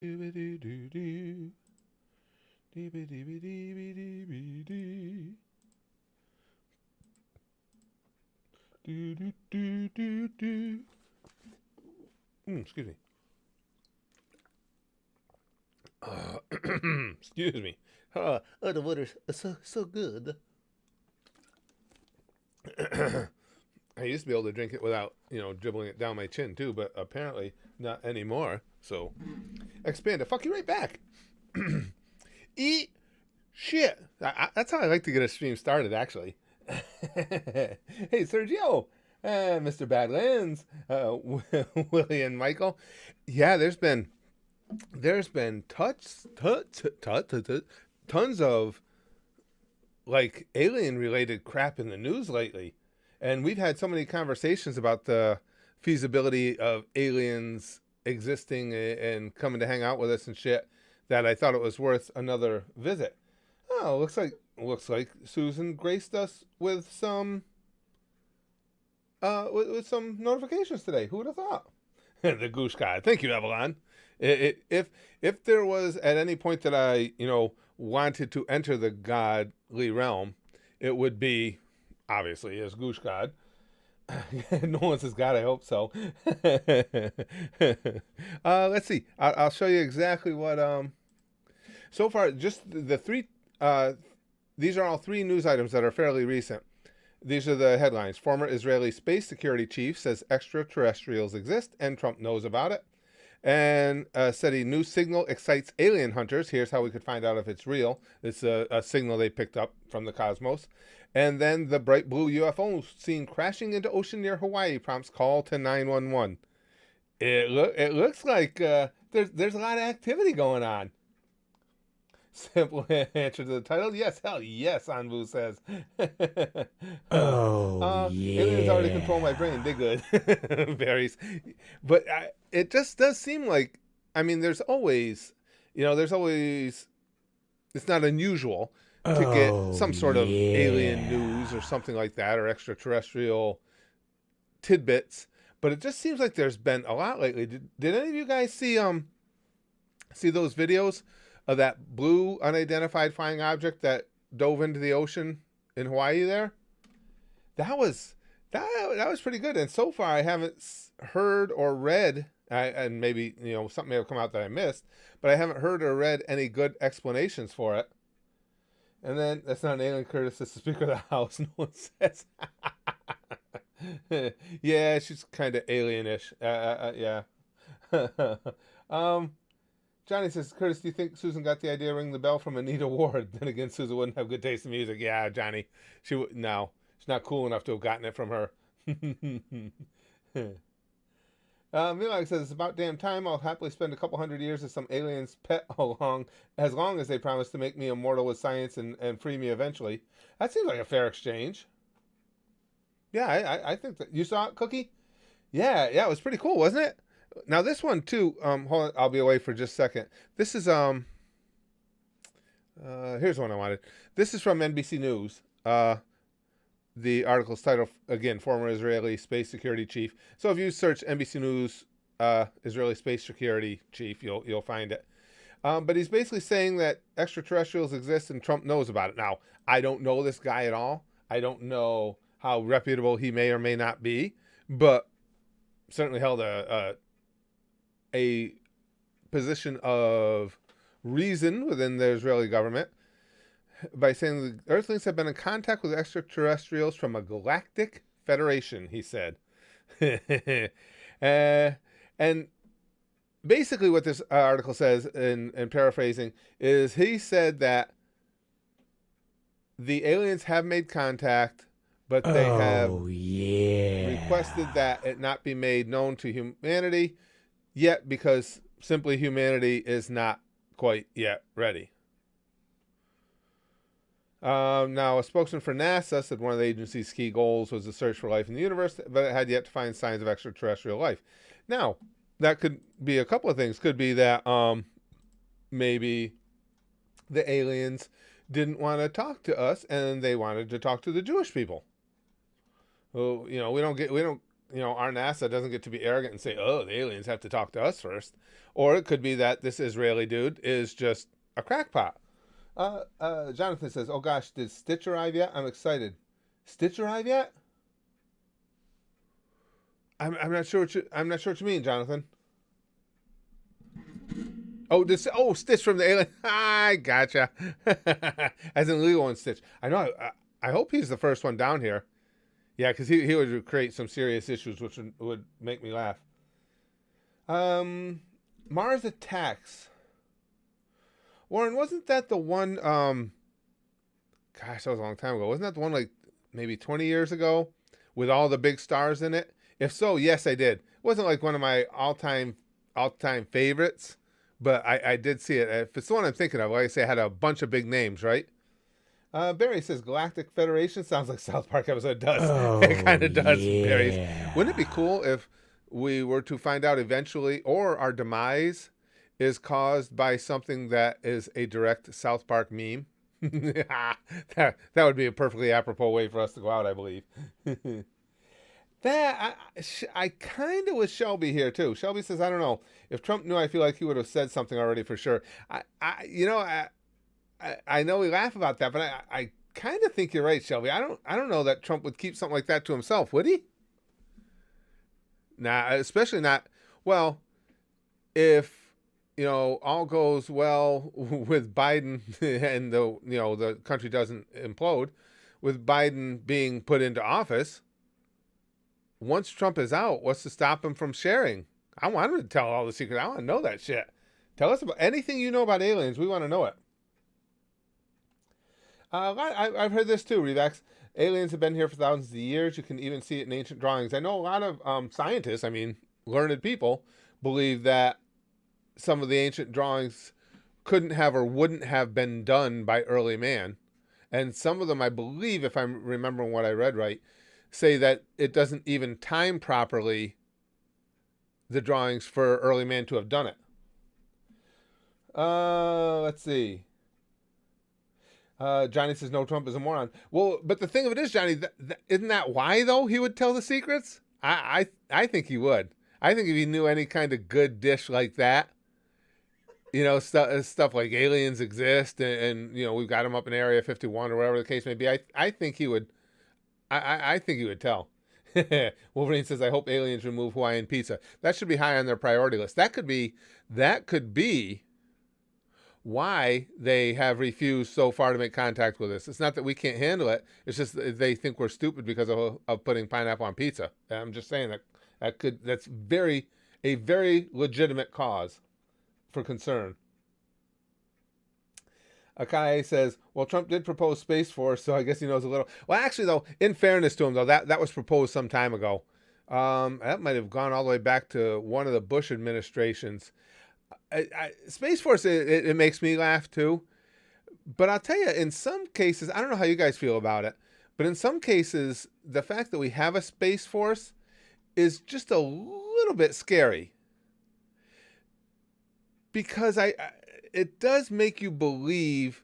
Doo-ba-doo-doo-doo. Dee-ba-dee-ba-dee-ba-dee-ba-dee. Doo-doo-doo-doo-doo. Excuse me. Excuse me. The water's so good. I used to be able to drink it without, dribbling it down my chin too, but apparently not anymore. So, expand it. Fuck you right back. Eat shit. That's how I like to get a stream started, actually. Hey, Sergio, Mr. Badlands, Willie and Michael. Yeah, there's been tons of like alien related crap in the news lately. And we've had so many conversations about the feasibility of aliens existing and coming to hang out with us and shit that I thought it was worth another visit. Oh, looks like Susan graced us with some with some notifications today. Who would have thought? The Goose God. Thank you, Evelyn. If there was at any point that I wanted to enter the godly realm, it would be obviously as Goose God. No one says God. I hope so. Let's see. I'll show you exactly what. So far, just the three. These are all three news items that are fairly recent. These are the headlines. Former Israeli space security chief says extraterrestrials exist and Trump knows about it. And said a new signal excites alien hunters. Here's how we could find out if it's real. It's a signal they picked up from the cosmos. And then the bright blue UFO seen crashing into ocean near Hawaii prompts call to 911. It looks like there's a lot of activity going on. Simple answer to the title: yes, hell yes. Anvu says. Aliens already control my brain. They good. Varies, but it just does seem like. I mean, there's always. It's not unusual to get some sort of alien news or something like that, or extraterrestrial tidbits. But it just seems like there's been a lot lately. Did any of you guys see those videos of that blue unidentified flying object that dove into the ocean in Hawaii there? That was pretty good. And so far I haven't heard or read, and maybe something may have come out that I missed, but I haven't heard or read any good explanations for it. And then that's not an alien, Curtis. It's the Speaker of the House. No one says. Yeah, she's kind of alienish. Yeah. Johnny says, Curtis, do you think Susan got the idea of ringing the bell from Anita Ward? Then again, Susan wouldn't have good taste in music. Yeah, Johnny. No. She's not cool enough to have gotten it from her. Milak says, it's about damn time. I'll happily spend a couple hundred years as some alien's pet as long as they promise to make me immortal with science and free me eventually. That seems like a fair exchange. Yeah, I think that. You saw it, Cookie? Yeah, it was pretty cool, wasn't it? Now this one too, hold on, I'll be away for just a second. This is here's one I wanted. This is from NBC News. The article's title again, former Israeli space security chief. So if you search NBC News Israeli space security chief, you'll find it. But he's basically saying that extraterrestrials exist and Trump knows about it. Now, I don't know this guy at all. I don't know how reputable he may or may not be, but certainly held a position of reason within the Israeli government by saying the Earthlings have been in contact with extraterrestrials from a galactic federation, he said. And basically what this article says, in paraphrasing, is he said that the aliens have made contact, but they have requested that it not be made known to humanity yet because simply humanity is not quite yet ready. Now, a spokesman for NASA said one of the agency's key goals was the search for life in the universe, but it had yet to find signs of extraterrestrial life. Now, that could be a couple of things. Could be that maybe the aliens didn't want to talk to us and they wanted to talk to the Jewish people. Oh, we don't our NASA doesn't get to be arrogant and say, oh, the aliens have to talk to us first. Or it could be that this Israeli dude is just a crackpot. Jonathan says, oh gosh, did Stitch arrive yet? I'm excited. Stitch arrive yet? I'm not sure what you mean, Jonathan. Oh, Stitch from the alien. I gotcha. As in Lilo and Stitch. I know. I hope he's the first one down here. Yeah, because he would create some serious issues, which would make me laugh. Mars Attacks. Warren, wasn't that the one? Gosh, that was a long time ago. Wasn't that the one like maybe 20 years ago with all the big stars in it? If so, yes, I did. It wasn't like one of my all-time favorites, but I did see it. If it's the one I'm thinking of, like I say, it had a bunch of big names, right? Barry says Galactic Federation sounds like South Park episode. It does. Oh, it kind of does, yeah. Barry. Wouldn't it be cool if we were to find out eventually, or our demise is caused by something that is a direct South Park meme? that would be a perfectly apropos way for us to go out, I believe. I kind of with Shelby here too. Shelby says, I don't know. If Trump knew, I feel like he would have said something already for sure. I know we laugh about that, but I kind of think you're right, Shelby. I don't know that Trump would keep something like that to himself, would he? Nah, especially not. Well, if all goes well with Biden and the country doesn't implode, with Biden being put into office. Once Trump is out, what's to stop him from sharing? I want him to tell all the secrets. I want to know that shit. Tell us about anything you know about aliens. We want to know it. I've heard this too, Revax. Aliens have been here for thousands of years. You can even see it in ancient drawings. I know a lot of scientists, learned people, believe that some of the ancient drawings couldn't have or wouldn't have been done by early man. And some of them, I believe, if I'm remembering what I read right, say that it doesn't even time properly the drawings for early man to have done it. Let's see. Johnny says, no, Trump is a moron. Well, but the thing of it is, Johnny, isn't that why, though, he would tell the secrets? I think he would. I think if he knew any kind of good dish like that, stuff like aliens exist and we've got them up in Area 51 or whatever the case may be, I think he would. I think he would tell. Wolverine says, I hope aliens remove Hawaiian pizza. That should be high on their priority list. That could be why they have refused so far to make contact with us. It's not that we can't handle it. It's just that they think we're stupid because of putting pineapple on pizza. I'm just saying that's a very legitimate cause for concern. Akai says, well, Trump did propose Space Force, so I guess he knows a little. Well, actually, though, in fairness to him, though, that was proposed some time ago. That might have gone all the way back to one of the Bush administrations. Space Force, it makes me laugh, too. But I'll tell you, in some cases, I don't know how you guys feel about it, but in some cases, the fact that we have a Space Force is just a little bit scary. Because it does make you believe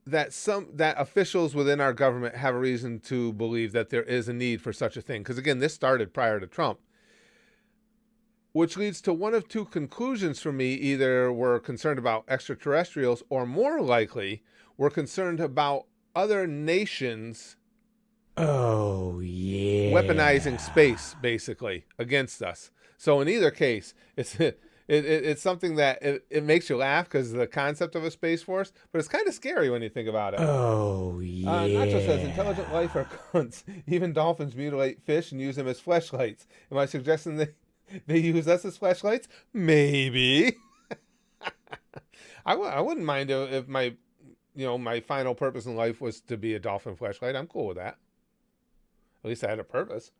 that that officials within our government have a reason to believe that there is a need for such a thing. Because again, this started prior to Trump, which leads to one of two conclusions for me. Either we're concerned about extraterrestrials, or more likely, we're concerned about other nations. Oh, yeah. Weaponizing space, basically, against us. So in either case, it's something that it makes you laugh because of the concept of a space force, but it's kind of scary when you think about it. Oh, yeah. Nacho says, intelligent life are cunts. Even dolphins mutilate fish and use them as fleshlights. Am I suggesting that they use us as fleshlights? Maybe. I wouldn't mind if my final purpose in life was to be a dolphin fleshlight. I'm cool with that. At least I had a purpose.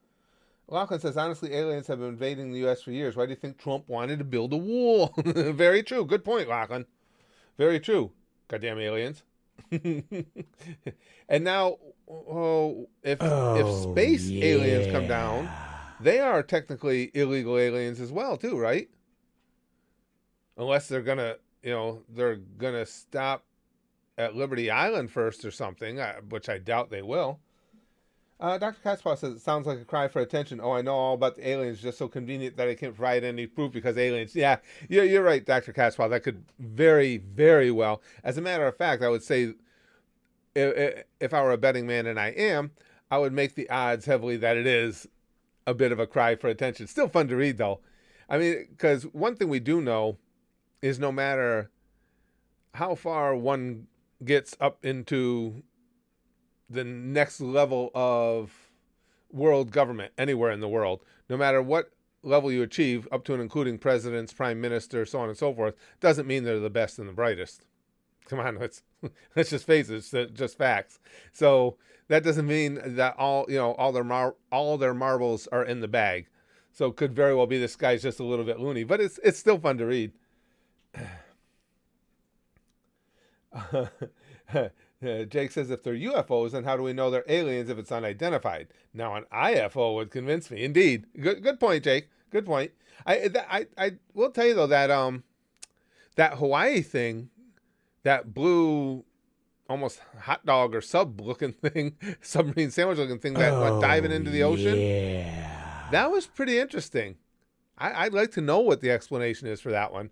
Lachlan says, honestly, aliens have been invading the U.S. for years. Why do you think Trump wanted to build a wall? Very true. Good point, Lachlan. Very true. Goddamn aliens. And now, if space aliens come down, they are technically illegal aliens as well, too, right? Unless they're gonna stop at Liberty Island first or something, which I doubt they will. Dr. Katzpah says it sounds like a cry for attention. Oh, I know all about the aliens, just so convenient that I can't provide any proof because aliens. Yeah, you're right, Dr. Katzpah. That could very, very well. As a matter of fact, I would say if I were a betting man, and I am, I would make the odds heavily that it is a bit of a cry for attention. Still fun to read, though. I mean, because one thing we do know is no matter how far one gets up into the next level of world government anywhere in the world, no matter what level you achieve, up to and including presidents, prime minister, so on and so forth, doesn't mean they're the best and the brightest. Come on, let's just face it, it's just facts. So that doesn't mean that all their marbles are in the bag. So it could very well be this guy's just a little bit loony, but it's still fun to read. Jake says, if they're UFOs, then how do we know they're aliens if it's unidentified? Now, an IFO would convince me. Indeed. Good point, Jake. Good point. I will tell you, though, that that Hawaii thing, that blue, almost hot dog or sub-looking thing, submarine sandwich-looking thing that went diving into the ocean, Yeah. that was pretty interesting. I'd like to know what the explanation is for that one.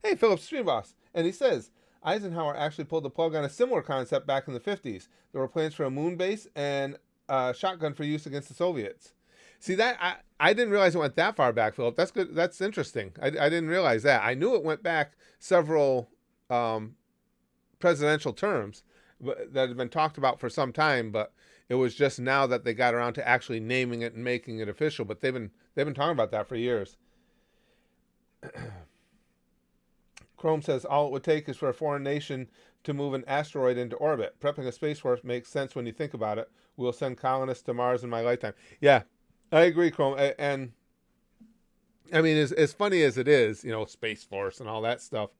Hey, Philip Streamboss. And he says, Eisenhower actually pulled the plug on a similar concept back in the 50s. There were plans for a moon base and a shotgun for use against the Soviets. See, that I didn't realize it went that far back, Philip. That's good. That's interesting. I didn't realize that. I knew it went back several presidential terms that had been talked about for some time, but it was just now that they got around to actually naming it and making it official. But they've been talking about that for years. Chrome says all it would take is for a foreign nation to move an asteroid into orbit. Prepping a space force makes sense when you think about it. We'll send colonists to Mars in my lifetime. Yeah, I agree, Chrome. And I mean, as funny as it is, Space Force and all that stuff,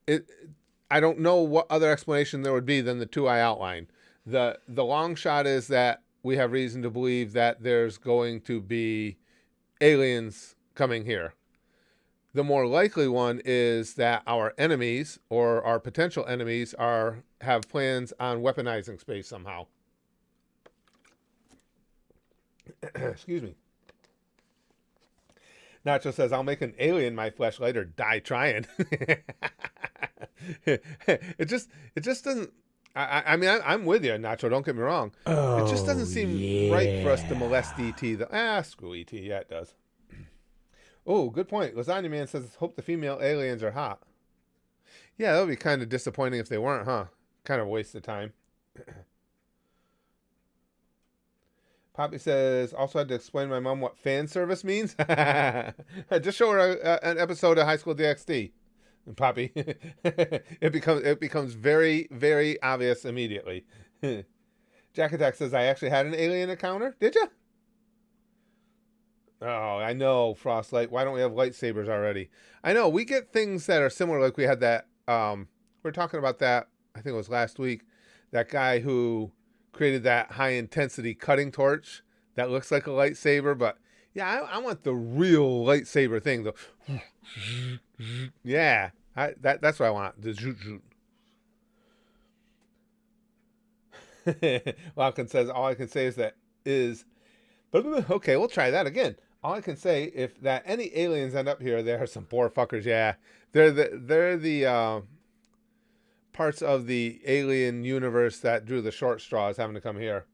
I don't know what other explanation there would be than the two I outlined. The long shot is that we have reason to believe that there's going to be aliens coming here. The more likely one is that our enemies or our potential enemies have plans on weaponizing space somehow. Excuse me. Nacho says, I'll make an alien my fleshlight or die trying. It just doesn't. I mean, I'm with you, Nacho. Don't get me wrong. It just doesn't seem right for us to molest ET. Screw ET. Yeah, it does. Oh, good point. Lasagna Man says, hope the female aliens are hot. Yeah, that would be kind of disappointing if they weren't, huh? Kind of a waste of time. Poppy says, also had to explain to my mom what fan service means. Just show her an episode of High School DxD. And Poppy, it becomes very, very obvious immediately. Jack Attack says, I actually had an alien encounter. Did you? Oh, I know, Frostlight. Why don't we have lightsabers already? I know, we get things that are similar, like we had that, we were talking about that, I think it was last week, that guy who created that high-intensity cutting torch that looks like a lightsaber, but yeah, I want the real lightsaber thing, though. Yeah, that's what I want, the zoot zoot. Walken says, all I can say is, okay, we'll try that again. All I can say, if that any aliens end up here, there are some poor fuckers. Yeah, they're the parts of the alien universe that drew the short straws having to come here.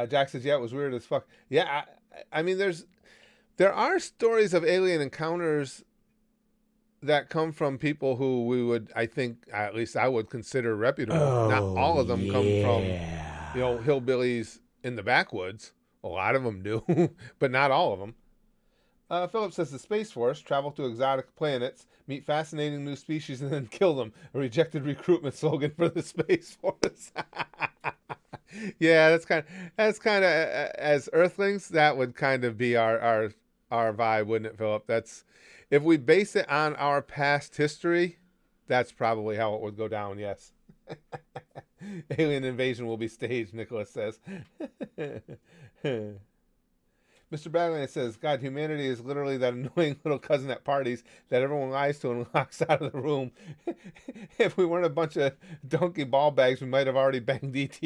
Jack says, yeah, it was weird as fuck. Yeah, I mean, there are stories of alien encounters that come from people who we would, I think, at least I would consider reputable. Not all of them come from, hillbillies in the backwoods. A lot of them do, but not all of them. Philip says the Space Force travel to exotic planets, meet fascinating new species, and then kill them. A rejected recruitment slogan for the Space Force. Yeah, that's kind of as Earthlings, that would kind of be our vibe, wouldn't it, Philip? That's, if we base it on our past history, that's probably how it would go down. Yes. Alien invasion will be staged, Nicholas says. Mr. Badland says, God, humanity is literally that annoying little cousin at parties that everyone lies to and locks out of the room. If we weren't a bunch of donkey ball bags, we might have already banged ET.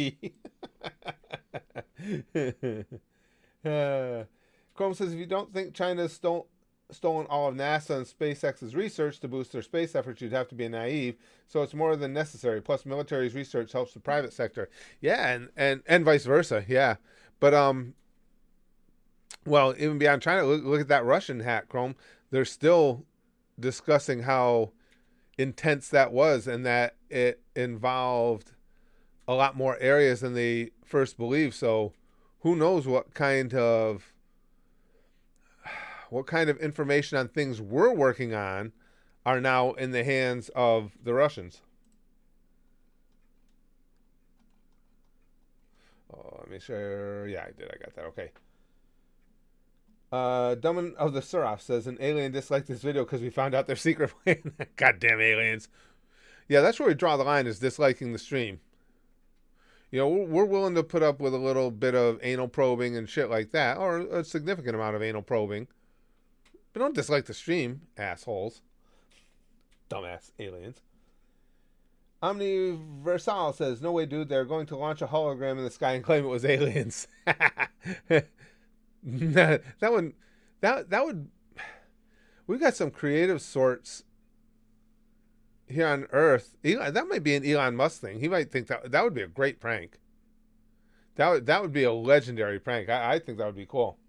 Chrome says, if you don't think China's stolen all of NASA and SpaceX's research to boost their space efforts, you'd have to be naive. So it's more than necessary. Plus, military's research helps the private sector. Yeah, and vice versa. Yeah. But, well, even beyond China, look at that Russian hack, Chrome. They're still discussing how intense that was and that it involved a lot more areas than they first believed. So who knows what kind of information on things we're working on are now in the hands of the Russians. Oh, let me share. Yeah, I did. I got that. Okay. Dumbin of the Suraf says an alien disliked this video because we found out their secret plan. Goddamn aliens. Yeah, that's where we draw the line, is disliking the stream. You know, we're willing to put up with a little bit of anal probing and shit like that, or a significant amount of anal probing. But don't dislike the stream, assholes. Dumbass aliens. Omniversal says, no way, dude, they're going to launch a hologram in the sky and claim it was aliens. that would, we've got some creative sorts here on Earth. That might be an Elon Musk thing. He might think that would be a great prank. That would be a legendary prank. I think that would be cool.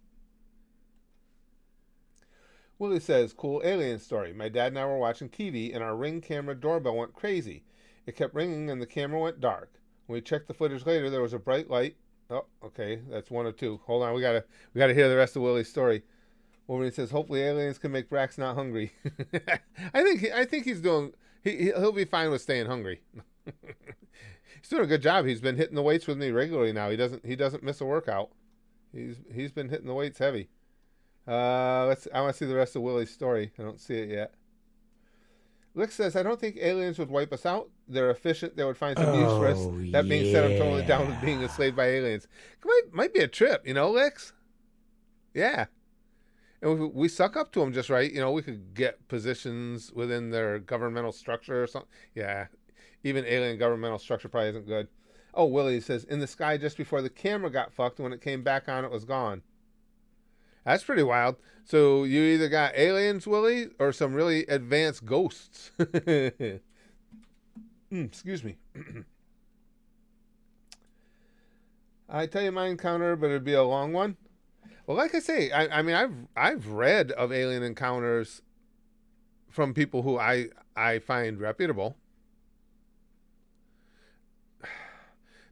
Willie says, cool alien story. My dad and I were watching TV and our Ring camera doorbell went crazy. It kept ringing and the camera went dark. When we checked the footage later, there was a bright light. Oh, okay, that's one of two. Hold on, we gotta hear the rest of Willie's story. Wolverine says, hopefully aliens can make Brax not hungry. I think he's doing. He'll be fine with staying hungry. He's doing a good job. He's been hitting the weights with me regularly now. He doesn't miss a workout. He's been hitting the weights heavy. I want to see the rest of Willie's story. I don't see it yet. Lick says, I don't think aliens would wipe us out. They're efficient. They would find some use for us. That being said, I'm totally down with being enslaved by aliens. Might be a trip, you know, Licks? Yeah. And if we suck up to them just right, you know, we could get positions within their governmental structure or something. Yeah. Even alien governmental structure probably isn't good. Oh, Willie says, in the sky just before the camera got fucked, when it came back on, it was gone. That's pretty wild. So you either got aliens, Willie, or some really advanced ghosts. Excuse me. I tell you my encounter, but it'd be a long one. Well, like I say, I mean, I've read of alien encounters from people who I find reputable.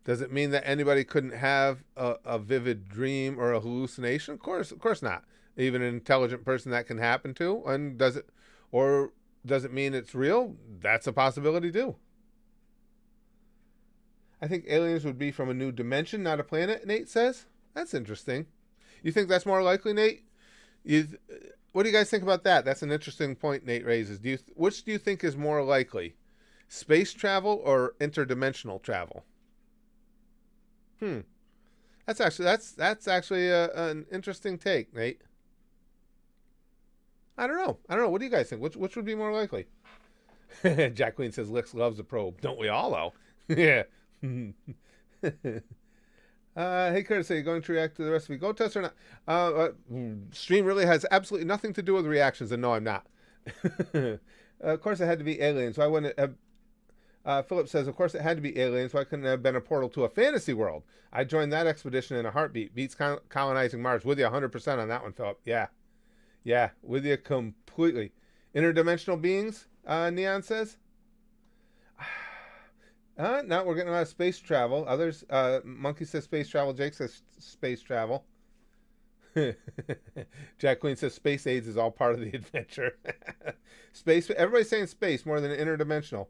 Does it mean that anybody couldn't have a vivid dream or a hallucination? Of course not. Even an intelligent person, that can happen to. And does it mean it's real? That's a possibility too. I think aliens would be from a new dimension, not a planet, Nate says. That's interesting. You think that's more likely, Nate? What do you guys think about that? That's an interesting point Nate raises. Which do you think is more likely? Space travel or interdimensional travel? That's actually an interesting take, Nate. I don't know. What do you guys think? Which would be more likely? Jack Queen says Lix loves a probe. Don't we all, though? Yeah. Hey, Curtis, are you going to react to the rest of the Go Test or not? Stream really has absolutely nothing to do with reactions, and no, I'm not. Of course, it had to be aliens. Why wouldn't it have... Philip says, of course it had to be aliens. Why couldn't it have been a portal to a fantasy world? I joined that expedition in a heartbeat. Beats colonizing Mars. With you 100% on that one, Philip. Yeah, with you completely. Interdimensional beings, Neon says. No, we're getting a lot of space travel. Others, Monkey says space travel. Jake says space travel. Jack Queen says space AIDS is all part of the adventure. Space. Everybody's saying space more than interdimensional.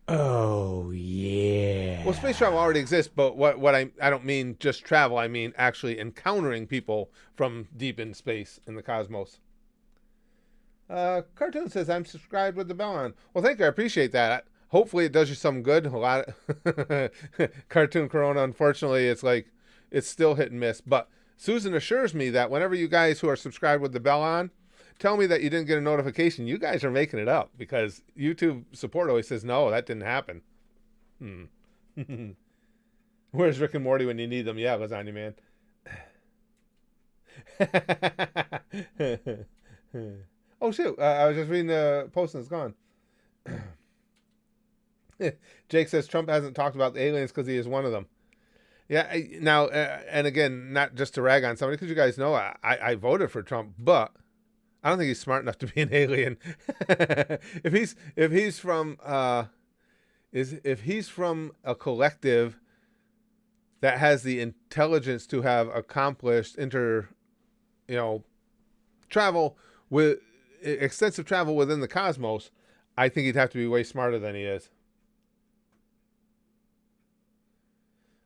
Oh yeah. Well, space travel already exists, but what I don't mean just travel. I mean actually encountering people from deep in space in the cosmos. Cartoon says I'm subscribed with the bell on. Well, thank you. I appreciate that. Hopefully, it does you some good. A lot of Cartoon Corona. Unfortunately, it's like it's still hit and miss. But Susan assures me that whenever you guys who are subscribed with the bell on tell me that you didn't get a notification, you guys are making it up, because YouTube support always says, no, that didn't happen. Where's Rick and Morty when you need them? Yeah, Lasagna Man. Oh, shoot. I was just reading the post and it's gone. Jake says Trump hasn't talked about the aliens because he is one of them. Yeah, now, and again, not just to rag on somebody, because you guys know I voted for Trump, but I don't think he's smart enough to be an alien. if he's from a collective that has the intelligence to have accomplished travel with extensive travel within the cosmos, I think he'd have to be way smarter than he is.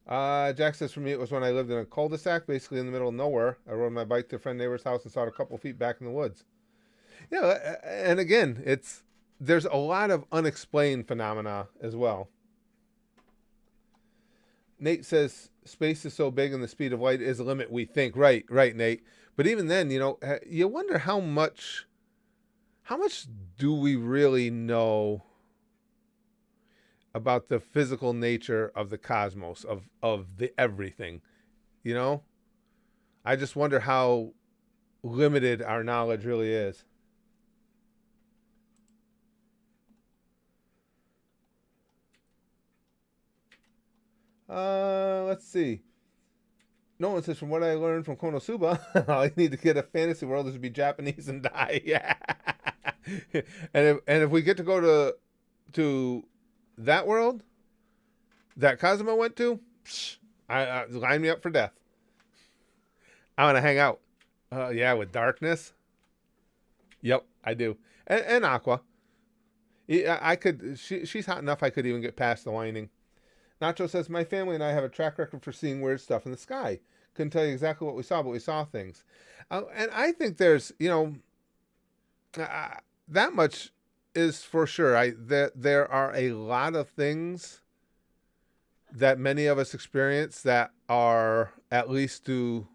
Jack says, for me, it was when I lived in a cul-de-sac, basically in the middle of nowhere. I rode my bike to a friend neighbor's house and saw it a couple feet back in the woods. Yeah, and again, there's a lot of unexplained phenomena as well. Nate says, space is so big and the speed of light is a limit, we think. Right, Nate. But even then, you wonder how much do we really know about the physical nature of the cosmos, of the everything, I just wonder how limited our knowledge really is. Let's see. Nolan says, from what I learned from Konosuba, all you need to get a fantasy world is to be Japanese and die. Yeah. and if we get to go to that world that Cosmo went to, I line me up for death. I want to hang out. Yeah, with darkness. Yep, I do. And Aqua. I could. She's hot enough. I could even get past the whining. Nacho says, my family and I have a track record for seeing weird stuff in the sky. Couldn't tell you exactly what we saw, but we saw things. And I think there's, that much is for sure. There are a lot of things that many of us experience that are, at least to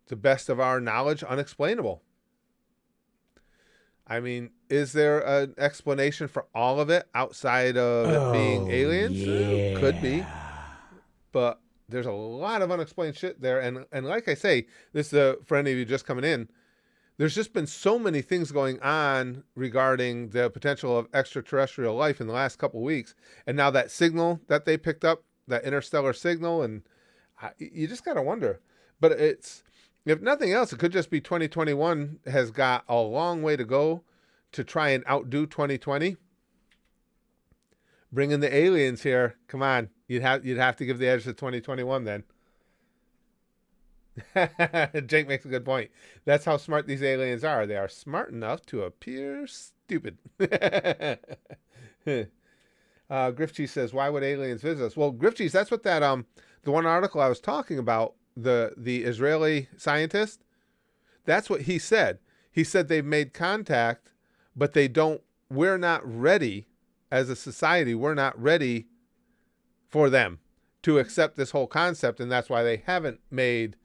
the best of our knowledge, unexplainable. I mean, is there an explanation for all of it outside of it being aliens? Yeah. Could be. But there's a lot of unexplained shit there. And like I say, this is for any of you just coming in, there's just been so many things going on regarding the potential of extraterrestrial life in the last couple of weeks. And now that signal that they picked up, that interstellar signal, and you just got to wonder. But if nothing else, it could just be 2021 has got a long way to go to try and outdo 2020. Bring in the aliens here. Come on. You'd have to give the edge to 2021 then. Jake makes a good point. That's how smart these aliens are. They are smart enough to appear stupid. Griff says, why would aliens visit us? Well, Griff that's what that the one article I was talking about, the Israeli scientist, that's what he said. He said they've made contact, but we're not ready as a society. We're not ready for them to accept this whole concept. And that's why they haven't made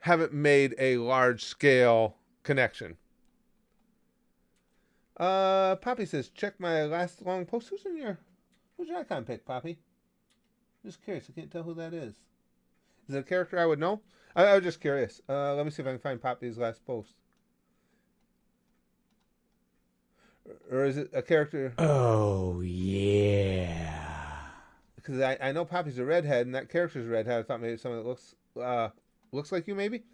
a large scale connection. Poppy says, check my last long post. Who's your icon pick, Poppy? Just curious. I can't tell who that is. Is it a character I would know? I was just curious. Let me see if I can find Poppy's last post. Or is it a character? Oh, yeah. Because I know Poppy's a redhead, and that character's a redhead. I thought maybe someone that looks like you, maybe.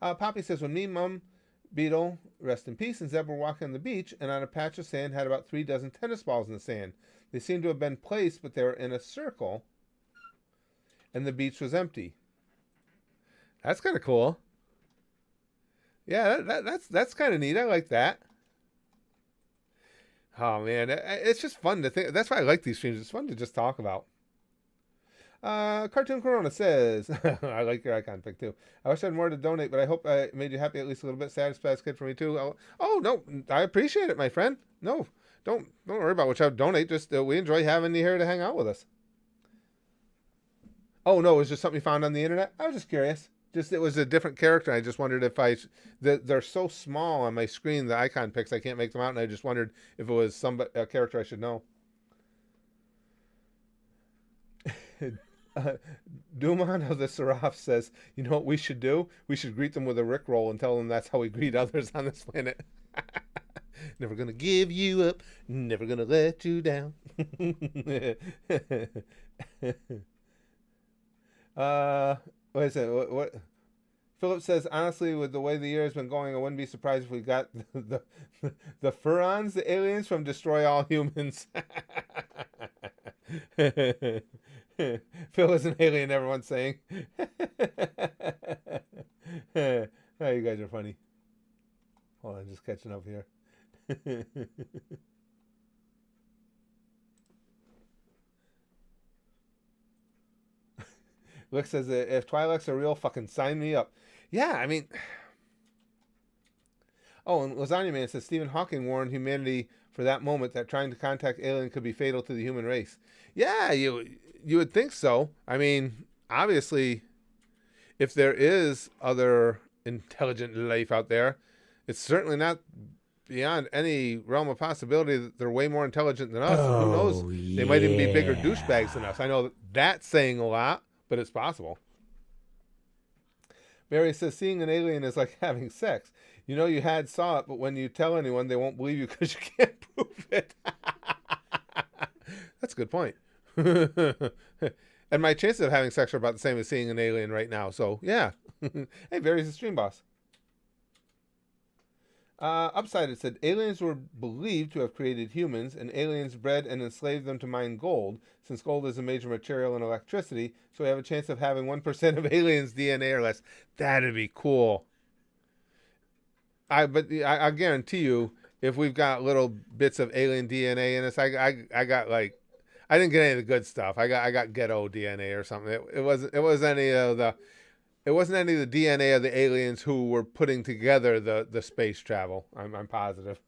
Poppy says, when me, Mom, Beetle, rest in peace, and Zeb were walking on the beach, and on a patch of sand had about 3 dozen tennis balls in the sand. They seemed to have been placed, but they were in a circle, and the beach was empty. That's kind of cool. Yeah, that's kind of neat. I like that. Oh, man, it's just fun to think. That's why I like these streams. It's fun to just talk about. Cartoon Corona says, I like your icon pick too. I wish I had more to donate, but I hope I made you happy at least a little bit. Satisfied kid for me too. Oh no, I appreciate it, my friend. No, don't worry about what you have to donate. Just we enjoy having you here to hang out with us. Oh no, it was just something you found on the internet. I was just curious. Just it was a different character. I just wondered if they're so small on my screen, the icon pics, I can't make them out, and I just wondered if it was a character I should know. uh, Duman of the Seraph says, "You know what we should do? We should greet them with a Rickroll and tell them that's how we greet others on this planet." Never gonna give you up, never gonna let you down. What is it? What? Philip says, honestly, with the way the year has been going, I wouldn't be surprised if we got the Furons, the aliens from Destroy All Humans. Phil is an alien, everyone's saying. Oh, you guys are funny. Hold on, just catching up here. Luke says, if Twi'leks are real, fucking sign me up. Yeah, I mean... Oh, and Lasagna Man says, Stephen Hawking warned humanity for that moment that trying to contact alien could be fatal to the human race. Yeah, you would think so. I mean, obviously, if there is other intelligent life out there, it's certainly not beyond any realm of possibility that they're way more intelligent than us. Oh, who knows? They might even be bigger yeah. douchebags than us. I know that's saying a lot, but it's possible. Barry says, seeing an alien is like having sex. You know you saw it, but when you tell anyone, they won't believe you because you can't prove it. That's a good point. And my chances of having sex are about the same as seeing an alien right now. So, yeah. Hey, Barry's a stream boss. Upside, it said, aliens were believed to have created humans, and aliens bred and enslaved them to mine gold, since gold is a major material in electricity, so we have a chance of having 1% of aliens' DNA or less. That'd be cool. I guarantee you, if we've got little bits of alien DNA in us, I got like, I didn't get any of the good stuff. I got ghetto DNA or something. It wasn't any of the. It wasn't any of the DNA of the aliens who were putting together the space travel. I'm positive.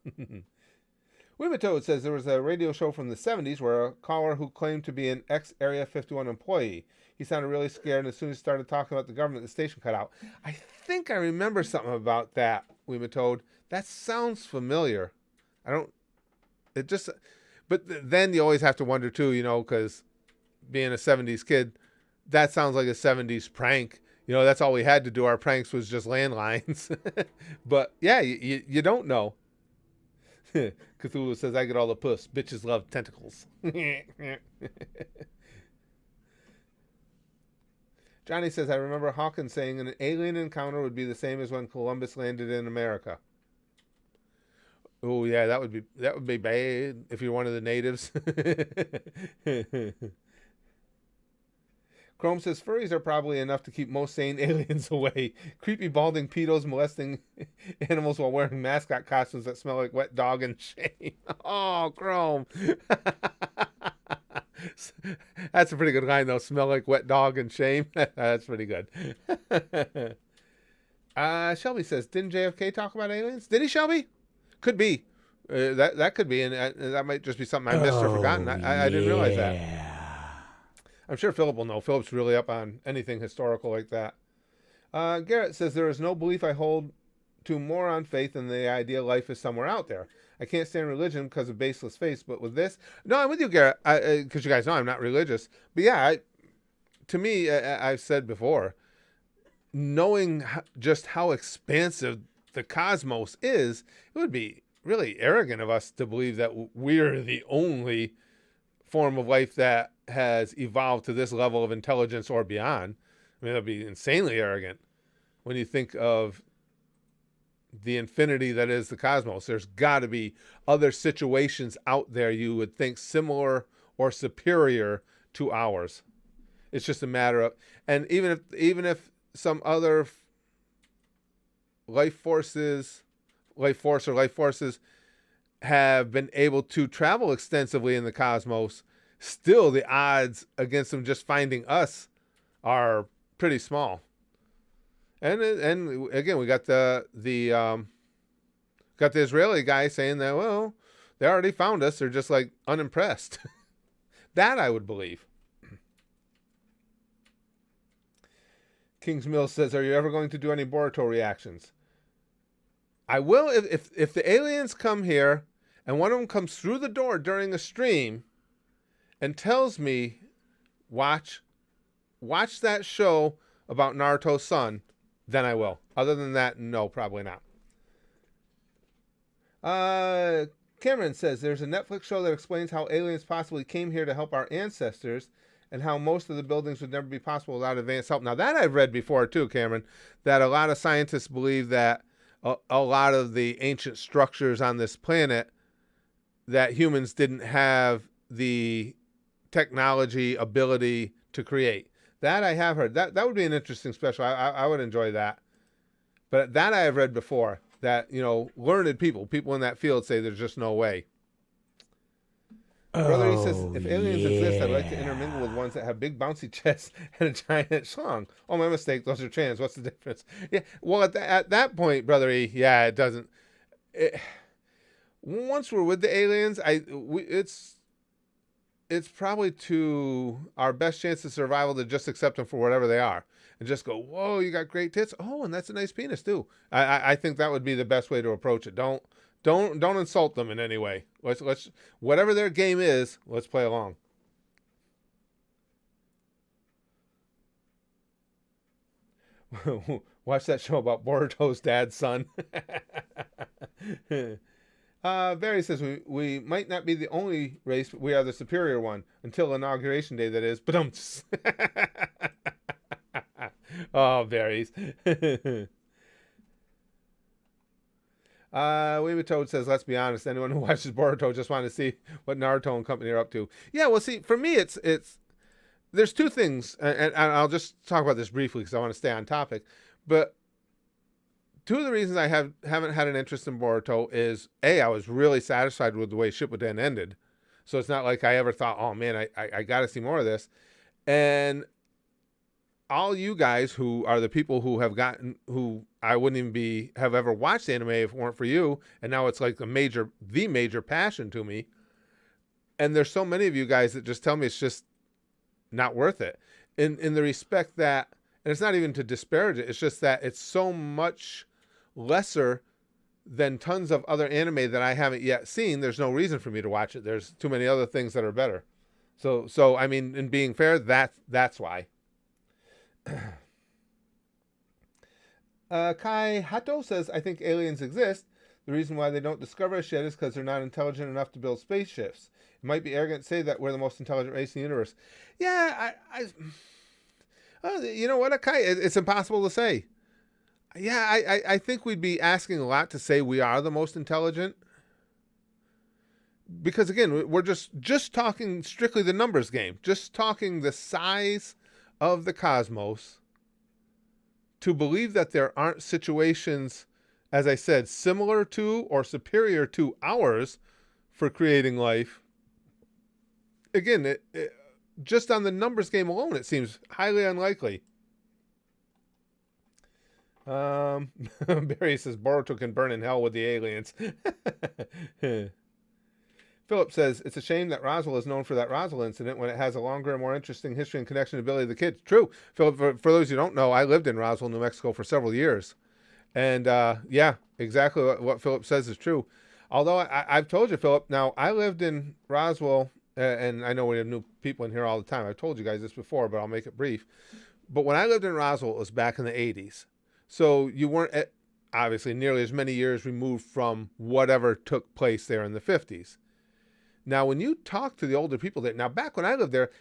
Weaponization says there was a radio show from the 70s where a caller who claimed to be an ex-Area 51 employee. He sounded really scared, and as soon as he started talking about the government, the station cut out. I think I remember something about that, Weaponization. That sounds familiar. I don't... It just... But then you always have to wonder, too, you know, because being a 70s kid, that sounds like a 70s prank. You know, that's all we had to do. Our pranks was just landlines. But, yeah, you don't know. Cthulhu says, I get all the puss. Bitches love tentacles. Johnny says, I remember Hawkins saying an alien encounter would be the same as when Columbus landed in America. Oh, yeah, that would be bad if you're one of the natives. Chrome says, furries are probably enough to keep most sane aliens away. Creepy balding pedos molesting animals while wearing mascot costumes that smell like wet dog and shame. Oh, Chrome. That's a pretty good line, though. Smell like wet dog and shame. That's pretty good. Shelby says, didn't JFK talk about aliens? Did he, Shelby? Could be. That could be, and that might just be something I missed or forgotten. I didn't realize that. I'm sure Philip will know. Philip's really up on anything historical like that. Garrett says, there is no belief I hold to more on faith than the idea life is somewhere out there. I can't stand religion because of baseless faith, but with this... No, I'm with you, Garrett, because you guys know I'm not religious. But yeah, to me, I've said before, knowing just how expansive the cosmos is, it would be really arrogant of us to believe that we're the only form of life that has evolved to this level of intelligence or beyond. I mean, that'd be insanely arrogant when you think of the infinity that is the cosmos. There's got to be other situations out there you would think similar or superior to ours. It's just a matter of, and even if some other life forces have been able to travel extensively in the cosmos, still the odds against them just finding us are pretty small. And again, we got the Israeli guy saying that, well, they already found us. They're just like unimpressed. That I would believe. King's Mill says, "Are you ever going to do any Boruto reactions?" I will if the aliens come here and one of them comes through the door during a stream and tells me, watch that show about Naruto's son, then I will. Other than that, no, probably not. Cameron says there's a Netflix show that explains how aliens possibly came here to help our ancestors and how most of the buildings would never be possible without advanced help. Now, that I've read before too, Cameron, that a lot of scientists believe that a lot of the ancient structures on this planet, that humans didn't have the technology ability to create. That I have heard. That would be an interesting special. I would enjoy that. But that I have read before, that, learned people in that field say there's just no way. Brother, he says, if aliens exist, I'd like to intermingle with ones that have big bouncy chests and a giant schlong. Oh, my mistake. Those are trans. What's the difference? Yeah. Well, at that point, Brother E, yeah, it doesn't. Once we're with the aliens, it's probably to our best chance of survival to just accept them for whatever they are and just go, whoa, you got great tits. Oh, and that's a nice penis too. I think that would be the best way to approach it. Don't insult them in any way. Let's whatever their game is, let's play along. Watch that show about Boruto's dad's son. Barry says we might not be the only race, but we are the superior one until Inauguration Day, that is. But oh, Barry's. Weaver Toad says, let's be honest, anyone who watches Boruto just wants to see what Naruto and company are up to. Yeah, well, see, for me, it's there's two things, and I'll just talk about this briefly because I want to stay on topic. But two of the reasons I haven't had an interest in Boruto is, A, I was really satisfied with the way Shippuden ended. So it's not like I ever thought, oh, man, I got to see more of this. And all you guys who are the people who I wouldn't even have ever watched anime if it weren't for you, and now it's like the major passion to me. And there's so many of you guys that just tell me it's just not worth it. In the respect that, and it's not even to disparage it, it's just that it's so much lesser than tons of other anime that I haven't yet seen. There's no reason for me to watch it. There's too many other things that are better. So I mean, in being fair, that's why. Kai Hato says, I think aliens exist. The reason why they don't discover us yet is because they're not intelligent enough to build spaceships. It might be arrogant to say that we're the most intelligent race in the universe. Yeah, you know what, Kai? It's impossible to say. Yeah, I think we'd be asking a lot to say we are the most intelligent. Because again, we're just talking strictly the numbers game. Just talking the size of the cosmos. To believe that there aren't situations, as I said, similar to or superior to ours for creating life. Again, just on the numbers game alone, it seems highly unlikely. Barry says Boruto can burn in hell with the aliens. Philip says, it's a shame that Roswell is known for that Roswell incident when it has a longer and more interesting history and connection ability of the kids. True. Philip, for those who don't know, I lived in Roswell, New Mexico for several years. And yeah, exactly what Philip says is true. Although I've told you, Philip, now I lived in Roswell, and I know we have new people in here all the time. I've told you guys this before, but I'll make it brief. But when I lived in Roswell, it was back in the 80s. So you weren't obviously nearly as many years removed from whatever took place there in the 50s. Now, when you talk to the older people there, now back when I lived there,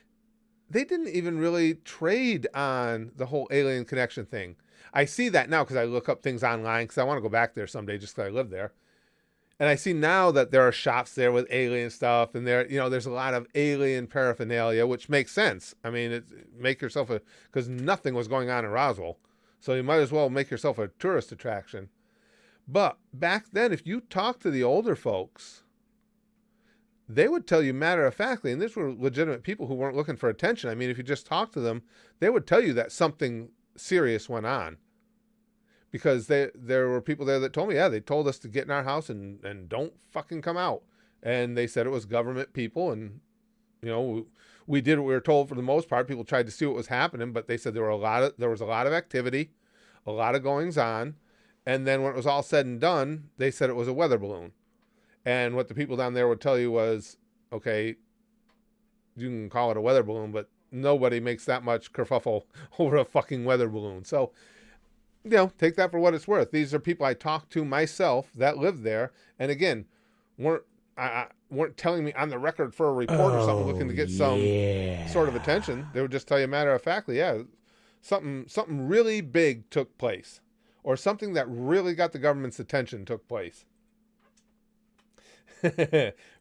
they didn't even really trade on the whole alien connection thing. I see that now because I look up things online because I want to go back there someday just because I live there. And I see now that there are shops there with alien stuff, and there's a lot of alien paraphernalia, which makes sense. I mean, make yourself because nothing was going on in Roswell. So you might as well make yourself a tourist attraction. But back then, if you talk to the older folks, they would tell you matter-of-factly, and these were legitimate people who weren't looking for attention. I mean, if you just talk to them, they would tell you that something serious went on. Because there were people there that told me, yeah, they told us to get in our house and don't fucking come out. And they said it was government people, and You know, we did what we were told for the most part. People tried to see what was happening, but they said there was a lot of activity, a lot of goings on, and then when it was all said and done, they said it was a weather balloon. And what the people down there would tell you was, okay, you can call it a weather balloon, but nobody makes that much kerfuffle over a fucking weather balloon. So, you know, take that for what it's worth. These are people I talked to myself that lived there, and again, weren't telling me on the record for a report or something, looking to get some sort of attention. They would just tell you matter of factly, yeah, something really big took place, or something that really got the government's attention took place.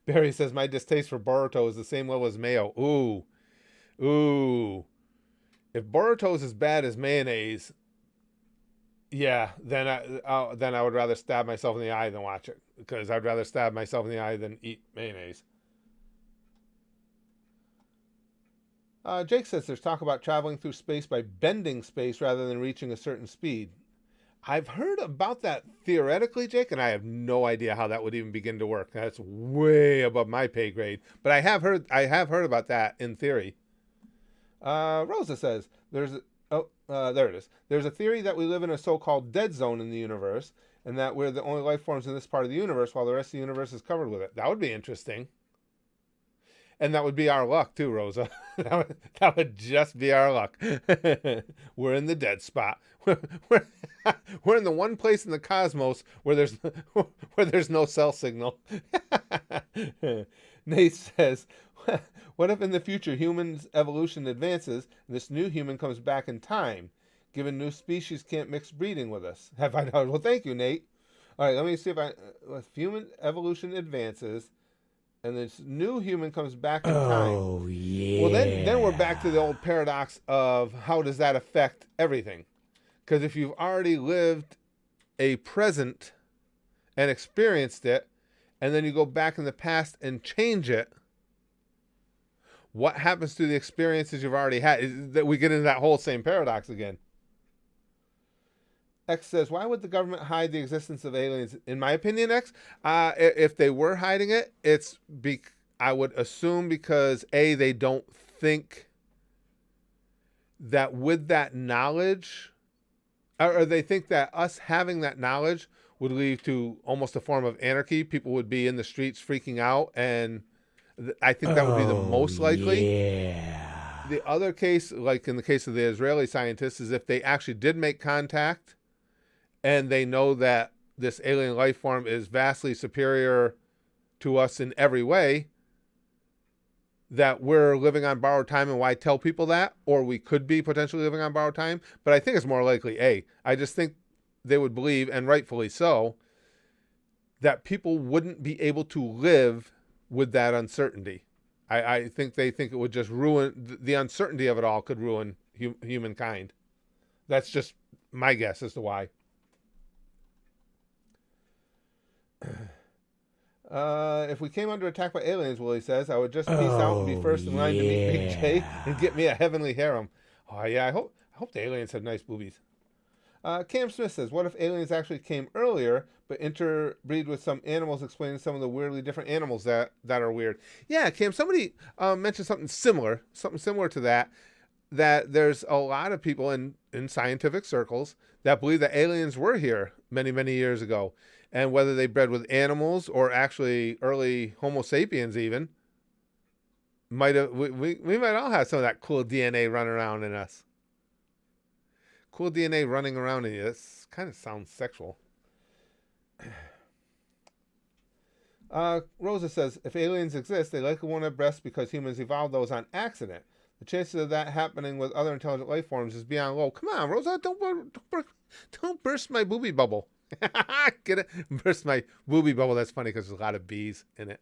Barry says, my distaste for Boruto is the same level as mayo. Ooh. If Boruto is as bad as mayonnaise, yeah, then I would rather stab myself in the eye than watch it, because I'd rather stab myself in the eye than eat mayonnaise. Jake says there's talk about traveling through space by bending space rather than reaching a certain speed. I've heard about that theoretically, Jake, and I have no idea how that would even begin to work. That's way above my pay grade. But I have heard about that in theory. Rosa says there it is. There's a theory that we live in a so-called dead zone in the universe, and that we're the only life forms in this part of the universe, while the rest of the universe is covered with it. That would be interesting. And that would be our luck too, Rosa. that would just be our luck. We're in the dead spot. We're in the one place in the cosmos where there's no cell signal. Nate says, what if in the future humans' evolution advances and this new human comes back in time, given new species can't mix breeding with us? Have I done? Well, thank you, Nate. All right, let me see if human evolution advances and this new human comes back in time. Oh, yeah. Well, then we're back to the old paradox of how does that affect everything? Because if you've already lived a present and experienced it, and then you go back in the past and change it, what happens to the experiences you've already had? That we get into that whole same paradox again. X says, why would the government hide the existence of aliens? In my opinion, X, if they were hiding it, I would assume because A, they don't think that with that knowledge, or they think that us having that knowledge would lead to almost a form of anarchy. People would be in the streets freaking out, and I think that would be the most likely. Yeah. The other case, like in the case of the Israeli scientists, is if they actually did make contact and they know that this alien life form is vastly superior to us in every way, that we're living on borrowed time, and why tell people that? Or we could be potentially living on borrowed time. But I think it's more likely A. I just think they would believe, and rightfully so, that people wouldn't be able to live with that uncertainty. I think they think it would just ruin, the uncertainty of it all could ruin humankind. That's just my guess as to why. If we came under attack by aliens, Willie says, I would just peace out and be first in line to meet Big J and get me a heavenly harem. Oh yeah, I hope the aliens have nice boobies. Cam Smith says, what if aliens actually came earlier but interbreed with some animals, explaining some of the weirdly different animals that are weird? Yeah, Cam, somebody mentioned something similar to that there's a lot of people in scientific circles that believe that aliens were here many, many years ago. And whether they bred with animals or actually early Homo sapiens even, we might all have some of that cool DNA running around in us. Cool DNA running around in you. That kind of sounds sexual. Rosa says, if aliens exist, they likely won't have breasts because humans evolved those on accident. The chances of that happening with other intelligent life forms is beyond low. Come on, Rosa, don't burst my booby bubble. Get it? Burst my booby bubble. That's funny because there's a lot of bees in it.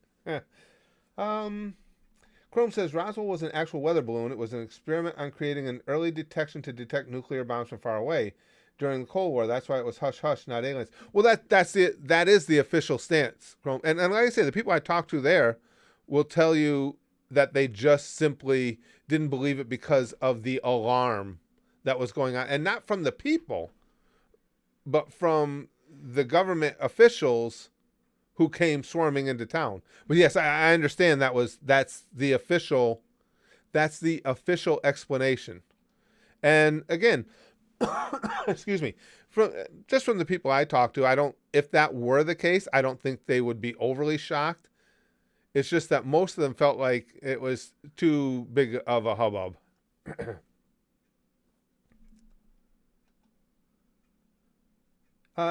Chrome says Roswell was an actual weather balloon. It was an experiment on creating an early detection to detect nuclear bombs from far away during the Cold War. That's why it was hush hush, not aliens. Well, that is the official stance, Chrome. And like I say, the people I talked to there will tell you that they just simply didn't believe it because of the alarm that was going on, and not from the people, but from the government officials who came swarming into town. But yes, I understand that's the official explanation. And again, excuse me, from the people I talk to, I don't, if that were the case, I don't think they would be overly shocked. It's just that most of them felt like it was too big of a hubbub.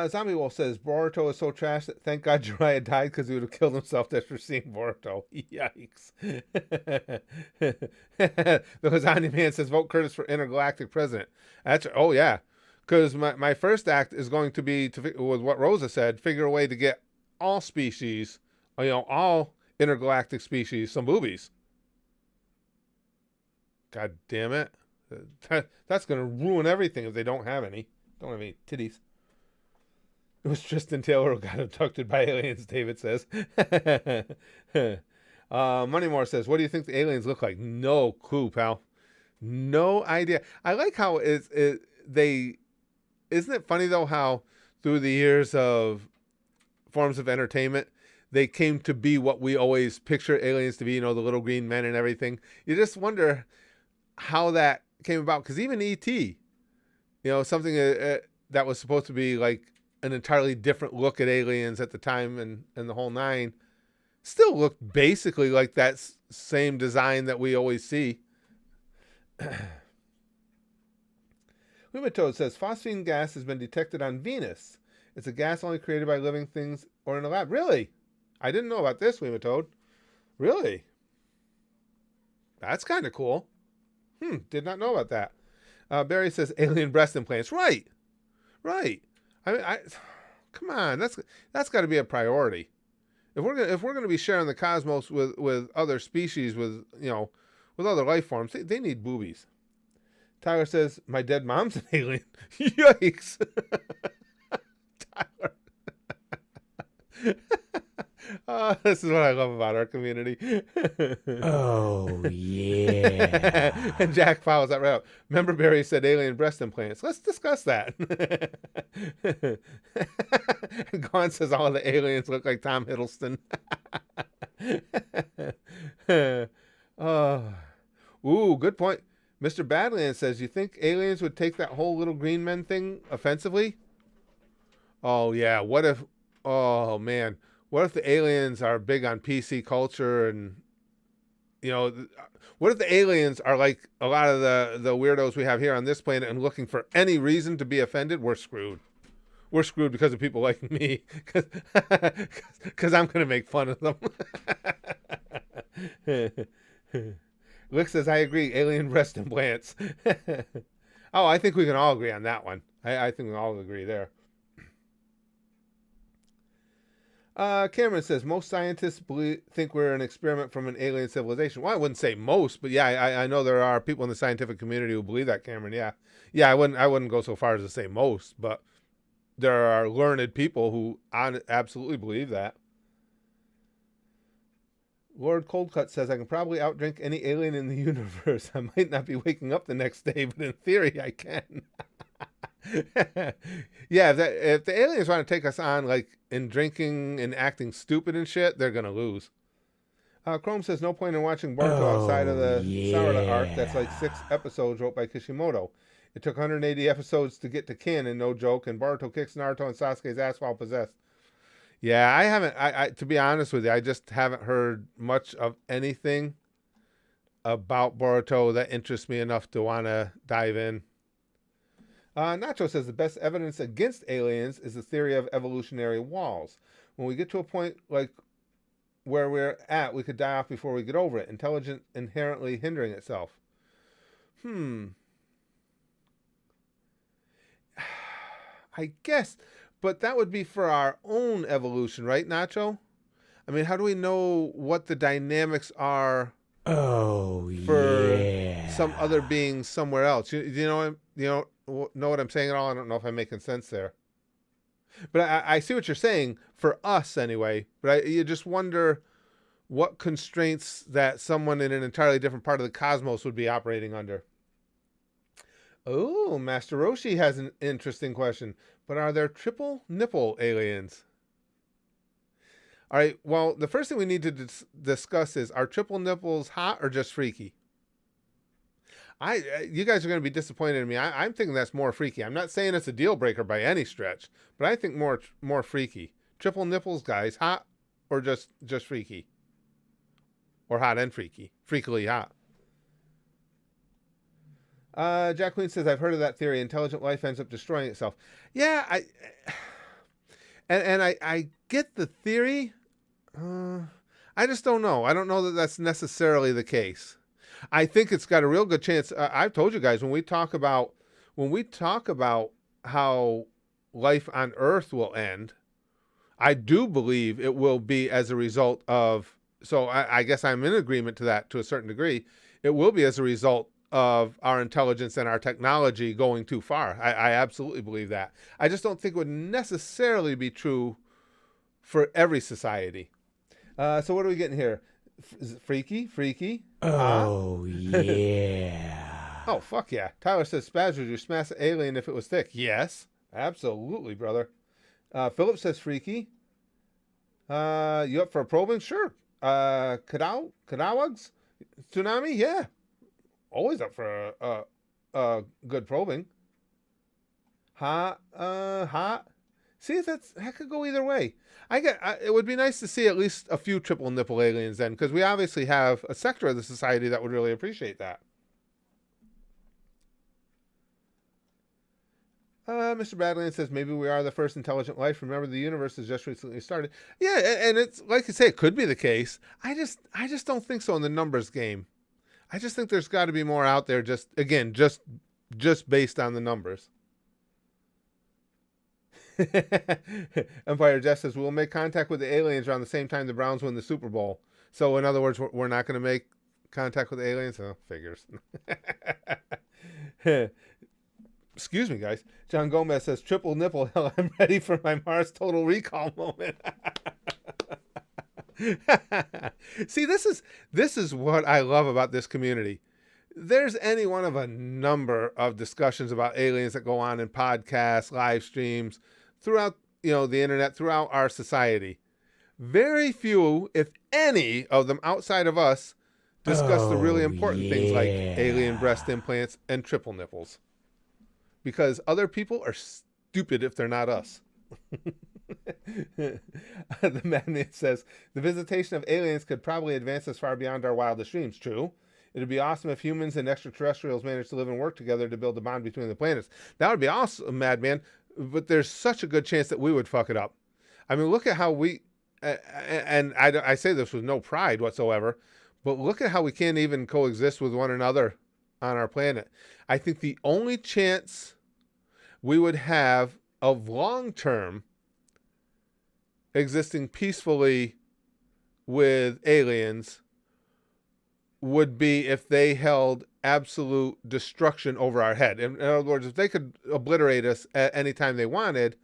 Zombie Wolf says Boruto is so trash that thank God Jiraiya died because he would have killed himself just for seeing Boruto. Yikes. The Lasagna Man says vote Curtis for intergalactic president. Oh yeah, because my first act is going to be with what Rosa said, figure a way to get all species, all intergalactic species, some boobies. God damn it. That's going to ruin everything if they don't have any titties. It was Tristan Taylor who got abducted by aliens, David says. Moneymore says, what do you think the aliens look like? No clue, pal. No idea. I like how isn't it funny though how through the years of forms of entertainment, they came to be what we always picture aliens to be, the little green men and everything. You just wonder how that came about. Because even E.T., something that was supposed to be like an entirely different look at aliens at the time and the whole nine, still looked basically like that same design that we always see. Humatode says phosphine gas has been detected on Venus. It's a gas only created by living things or in a lab. Really? I didn't know about this, Humatode. Really? That's kind of cool. Did not know about that. Barry says alien breast implants. Right. I mean, come on. That's got to be a priority. If we're gonna be sharing the cosmos with other species, with other life forms, they need boobies. Tyler says my dead mom's an alien. Yikes. Tyler. This is what I love about our community. Oh, yeah. And Jack follows that right up. Remember Barry said alien breast implants. Let's discuss that. And Gone says all the aliens look like Tom Hiddleston. Ooh, good point. Mr. Badland says, you think aliens would take that whole little green men thing offensively? Oh, yeah. Oh, man. What if the aliens are big on PC culture and, what if the aliens are like a lot of the weirdos we have here on this planet and looking for any reason to be offended? We're screwed. We're screwed because of people like me, because I'm going to make fun of them. Lick says, I agree, alien breast implants. Oh, I think we can all agree on that one. I think we all agree there. Cameron says, most scientists think we're an experiment from an alien civilization. Well, I wouldn't say most, but yeah, I know there are people in the scientific community who believe that, Cameron. Yeah, I wouldn't go so far as to say most, but there are learned people who absolutely believe that. Lord Coldcut says, I can probably outdrink any alien in the universe. I might not be waking up the next day, but in theory, I can. Yeah, if the aliens want to take us on, like, in drinking and acting stupid and shit, they're going to lose. Chrome says, no point in watching Boruto outside of the Sarada arc. That's like 6 episodes wrote by Kishimoto. It took 180 episodes to get to canon, no joke, and Boruto kicks Naruto and Sasuke's ass while possessed. Yeah, I haven't, to be honest with you, I just haven't heard much of anything about Boruto that interests me enough to want to dive in. Nacho says the best evidence against aliens is the theory of evolutionary walls. When we get to a point like where we're at, we could die off before we get over it. Intelligence inherently hindering itself. I guess, but that would be for our own evolution, right, Nacho? I mean, how do we know what the dynamics are? Oh, for yeah. some other being somewhere else? You know what I'm saying at all? I don't know if I'm making sense there. But I see what you're saying for us anyway. But you just wonder what constraints that someone in an entirely different part of the cosmos would be operating under. Oh, Master Roshi has an interesting question. But are there triple nipple aliens? All right. Well, the first thing we need to discuss is, are triple nipples hot or just freaky? You guys are going to be disappointed in me. I'm thinking that's more freaky. I'm not saying it's a deal breaker by any stretch, but I think more freaky. Triple nipples, guys, hot or just freaky, or hot and freaky, freakily hot. Jack Queen says, I've heard of that theory. Intelligent life ends up destroying itself. Yeah, I get the theory. I just don't know. I don't know that that's necessarily the case. I think it's got a real good chance. I've told you guys, when we talk about how life on Earth will end, I do believe it will be as a result of. So I guess I'm in agreement to that to a certain degree. It will be as a result of our intelligence and our technology going too far. I absolutely believe that. I just don't think it would necessarily be true for every society. So what are we getting here? Freaky? Oh, yeah. Oh, fuck yeah. Tyler says, Spaz, would you smash an alien if it was thick? Yes, absolutely, brother. Philip says, freaky. You up for a probing? Sure. Kadawags? Tsunami? Yeah. Always up for a good probing. Hot. See, that could go either way. It would be nice to see at least a few triple nipple aliens then, because we obviously have a sector of the society that would really appreciate that. Mr. Badland says, maybe we are the first intelligent life. Remember, the universe has just recently started. Yeah, and it's like you say, it could be the case. I just don't think so in the numbers game. I just think there's got to be more out there. Just based on the numbers. Empire Jeff says, we'll make contact with the aliens around the same time the Browns win the Super Bowl. So in other words, we're not going to make contact with the aliens. Oh, figures. Excuse me, guys. John Gomez says, triple nipple. Hell, I'm ready for my Mars Total Recall moment. See, this is what I love about this community. There's any one of a number of discussions about aliens that go on in podcasts, live streams, throughout the internet, throughout our society. Very few, if any, of them outside of us discuss the really important things like alien breast implants and triple nipples. Because other people are stupid if they're not us. The madman says, the visitation of aliens could probably advance us far beyond our wildest dreams. True. It'd be awesome if humans and extraterrestrials managed to live and work together to build a bond between the planets. That would be awesome, madman. But there's such a good chance that we would fuck it up. I mean, look at how we, and I say this with no pride whatsoever, but look at how we can't even coexist with one another on our planet. I think the only chance we would have of long-term existing peacefully with aliens would be if they held absolute destruction over our head. In other words, if they could obliterate us at any time they wanted,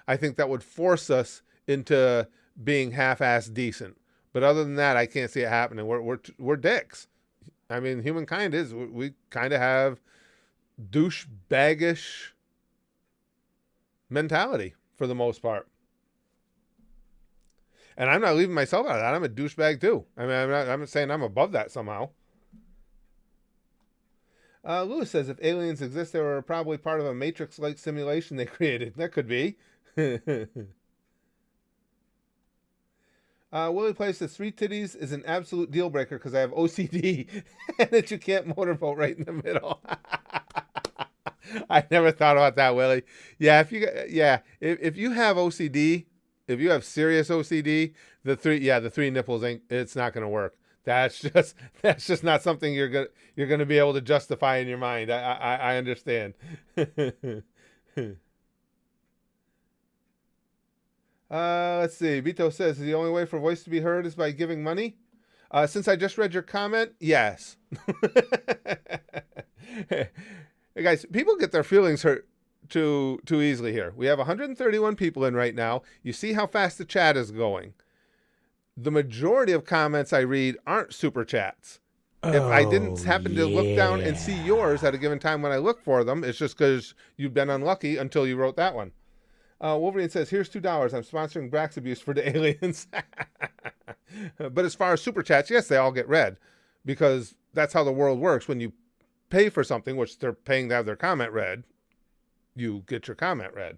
I think that would force us into being half-assed decent. But other than that, I can't see it happening. We're dicks. I mean, humankind is. We kind of have douchebaggish mentality for the most part. And I'm not leaving myself out of that. I'm a douchebag too. I mean, I'm not saying I'm above that somehow. Lewis says, if aliens exist, they were probably part of a Matrix-like simulation they created. That could be. Willie Place says, 3 titties is an absolute deal breaker because I have OCD and that you can't motorboat right in the middle. I never thought about that, Willie. Yeah, if you have OCD, if you have serious OCD, the three nipples it's not going to work. That's just not something you're going to be able to justify in your mind. I understand. Let's see. Vito says, the only way for voice to be heard is by giving money. Since I just read your comment, yes. Hey guys, people get their feelings hurt too easily here. We have 131 people in right now. You see how fast the chat is going. The majority of comments I read aren't super chats. If I didn't happen to look down and see yours at a given time when I look for them, it's just because you've been unlucky until you wrote that one. Wolverine says, here's $2. I'm sponsoring Brax abuse for the aliens. But as far as super chats, yes, they all get read because that's how the world works. When you pay for something, which they're paying to have their comment read, you get your comment read.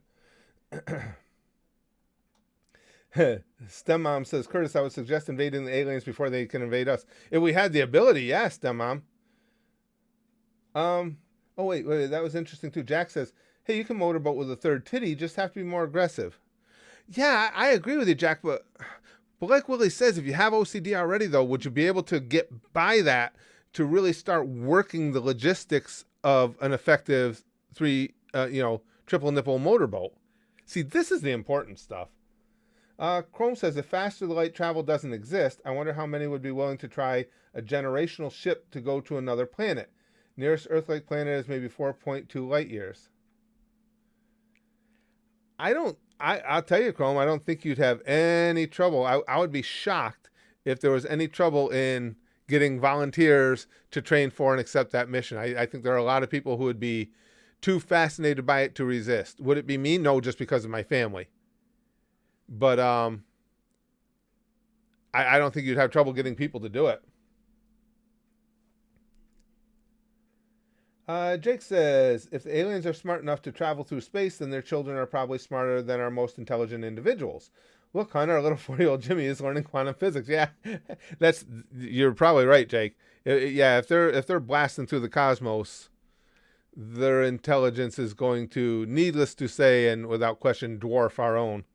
STEM Mom says, Curtis, I would suggest invading the aliens before they can invade us. If we had the ability, yes, STEM Mom. Oh, wait, that was interesting too. Jack says, hey, you can motorboat with a third titty, you just have to be more aggressive. Yeah, I agree with you, Jack, but like Willie says, if you have OCD already, though, would you be able to get by that to really start working the logistics of an effective triple nipple motorboat? See, this is the important stuff. Chrome says, if faster light travel doesn't exist, I wonder how many would be willing to try a generational ship to go to another planet. Nearest Earth-like planet is maybe 4.2 light years. I'll tell you, Chrome, I don't think you'd have any trouble. I would be shocked if there was any trouble in getting volunteers to train for and accept that mission. I think there are a lot of people who would be too fascinated by it to resist. Would it be me? No, just because of my family. But I don't think you'd have trouble getting people to do it. Jake says, if the aliens are smart enough to travel through space, then their children are probably smarter than our most intelligent individuons. Look, hon, our little 4-year-old Jimmy is learning quantum physics. Yeah, you're probably right, Jake. Yeah, if they're blasting through the cosmos, their intelligence is going to, needless to say, and without question, dwarf our own.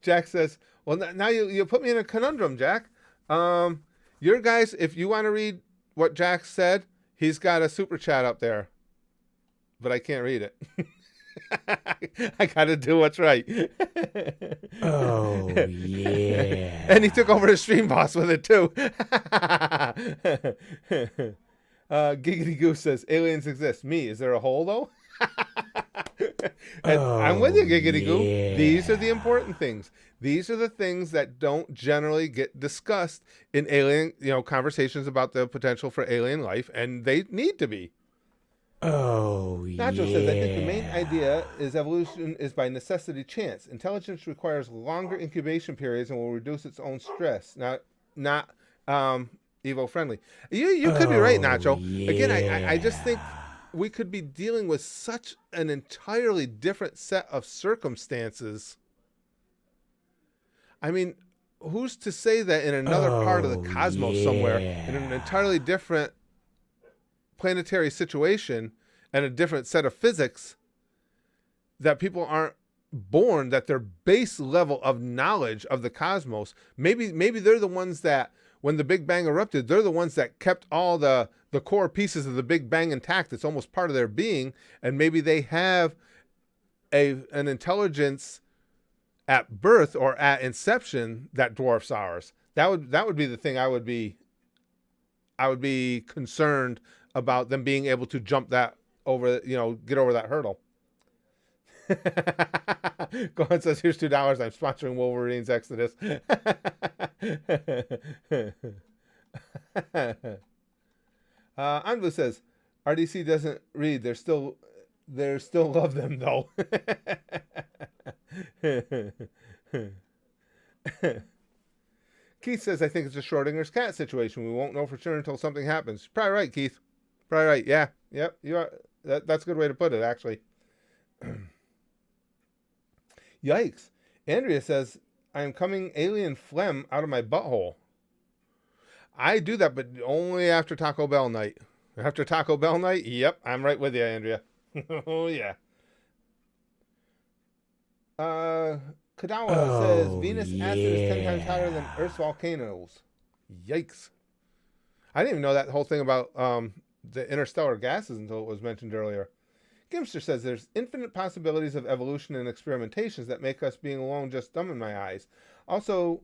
Jack says, well, now you put me in a conundrum, Jack. Your guys, if you want to read what Jack said, he's got a super chat up there, but I can't read it. I got to do what's right. Oh, yeah. And he took over the stream boss with it, too. Giggity Goose says, aliens exist. Me, is there a hole, though? And I'm with you, Giggity Goo. These are the important things. These are the things that don't generally get discussed in alien, conversations about the potential for alien life, and they need to be. Oh, Nacho says, I think the main idea is evolution is by necessity chance. Intelligence requires longer incubation periods and will reduce its own stress. Not evo-friendly. You could be right, Nacho. Again, I just think we could be dealing with such an entirely different set of circumstances. I mean, who's to say that in another part of the cosmos somewhere, in an entirely different planetary situation and a different set of physics, that people aren't born, that their base level of knowledge of the cosmos, maybe they're the ones that, when the Big Bang erupted, they're the ones that kept all the core pieces of the Big Bang intact. It's almost part of their being, and maybe they have an intelligence at birth or at inception that dwarfs ours. That would be the thing I would be concerned about, them being able to jump that over, get over that hurdle. Gohan says, here's $2. I'm sponsoring Wolverine's Exodus. Anvu says, RDC doesn't read. There's still love them, though. Keith says, I think it's a Schrodinger's cat situation. We won't know for sure until something happens. Probably right, Keith. Probably right. Yeah. Yep. You are. That's a good way to put it, actually. Yikes. Andrea says, I am coming alien phlegm out of my butthole. I do that, but only after Taco Bell night. After Taco Bell night? Yep, I'm right with you, Andrea. Oh, yeah. Kadawa says, Venus acid is 10 times hotter than Earth's volcanoes. Yikes. I didn't even know that whole thing about the interstellar gases until it was mentioned earlier. Gimster says, there's infinite possibilities of evolution and experimentations that make us being alone just dumb in my eyes. Also,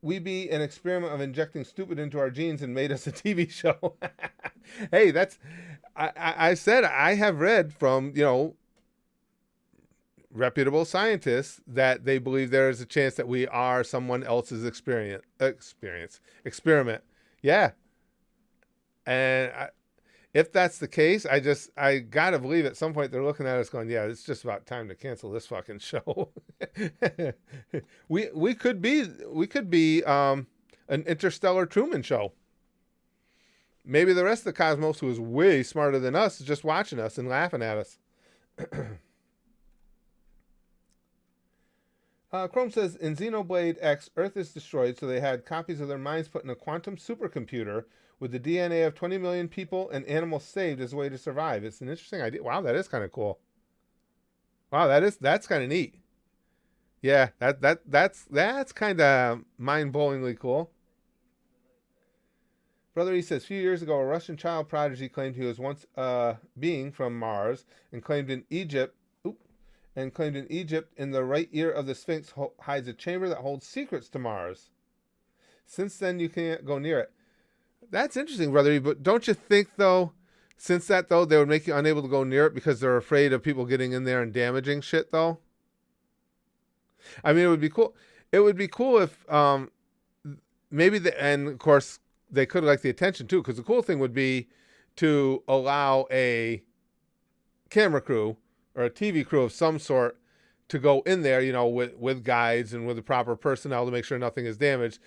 we be an experiment of injecting stupid into our genes and made us a TV show. Hey, I said I have read from, reputable scientists that they believe there is a chance that we are someone else's experiment. Yeah. And if that's the case, I gotta believe at some point they're looking at us going, yeah, it's just about time to cancel this fucking show. we could be an interstellar Truman Show. Maybe the rest of the cosmos, who is way smarter than us, is just watching us and laughing at us. Chrome says, in Xenoblade X, Earth is destroyed, so they had copies of their minds put in a quantum supercomputer with the DNA of 20 million people and animals saved as a way to survive. It's an interesting idea. Wow, that is kind of cool. Wow, that's kind of neat. Yeah, that's kind of mind-blowingly cool. Brother E says, a few years ago, a Russian child prodigy claimed he was once a being from Mars and claimed in Egypt in the right ear of the Sphinx hides a chamber that holds secrets to Mars. Since then, you can't go near it. That's interesting, Brother E, but don't you think, though, since that, though, they would make you unable to go near it because they're afraid of people getting in there and damaging shit, though? I mean, it would be cool. It would be cool if maybe, and of course, they could like the attention, too, because the cool thing would be to allow a camera crew or a TV crew of some sort to go in there, with guides and with the proper personnel to make sure nothing is damaged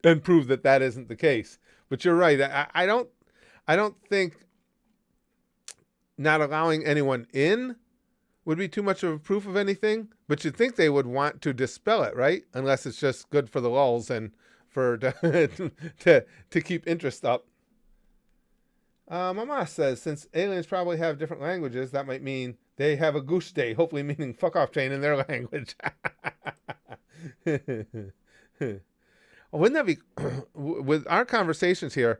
and prove that that isn't the case. But you're right. I don't think not allowing anyone in would be too much of a proof of anything, but you'd think they would want to dispel it, right? Unless it's just good for the lulz and for to keep interest up. Mama says, since aliens probably have different languages, that might mean they have a goose day, hopefully meaning fuck off chain in their language. Wouldn't that be, with our conversations here,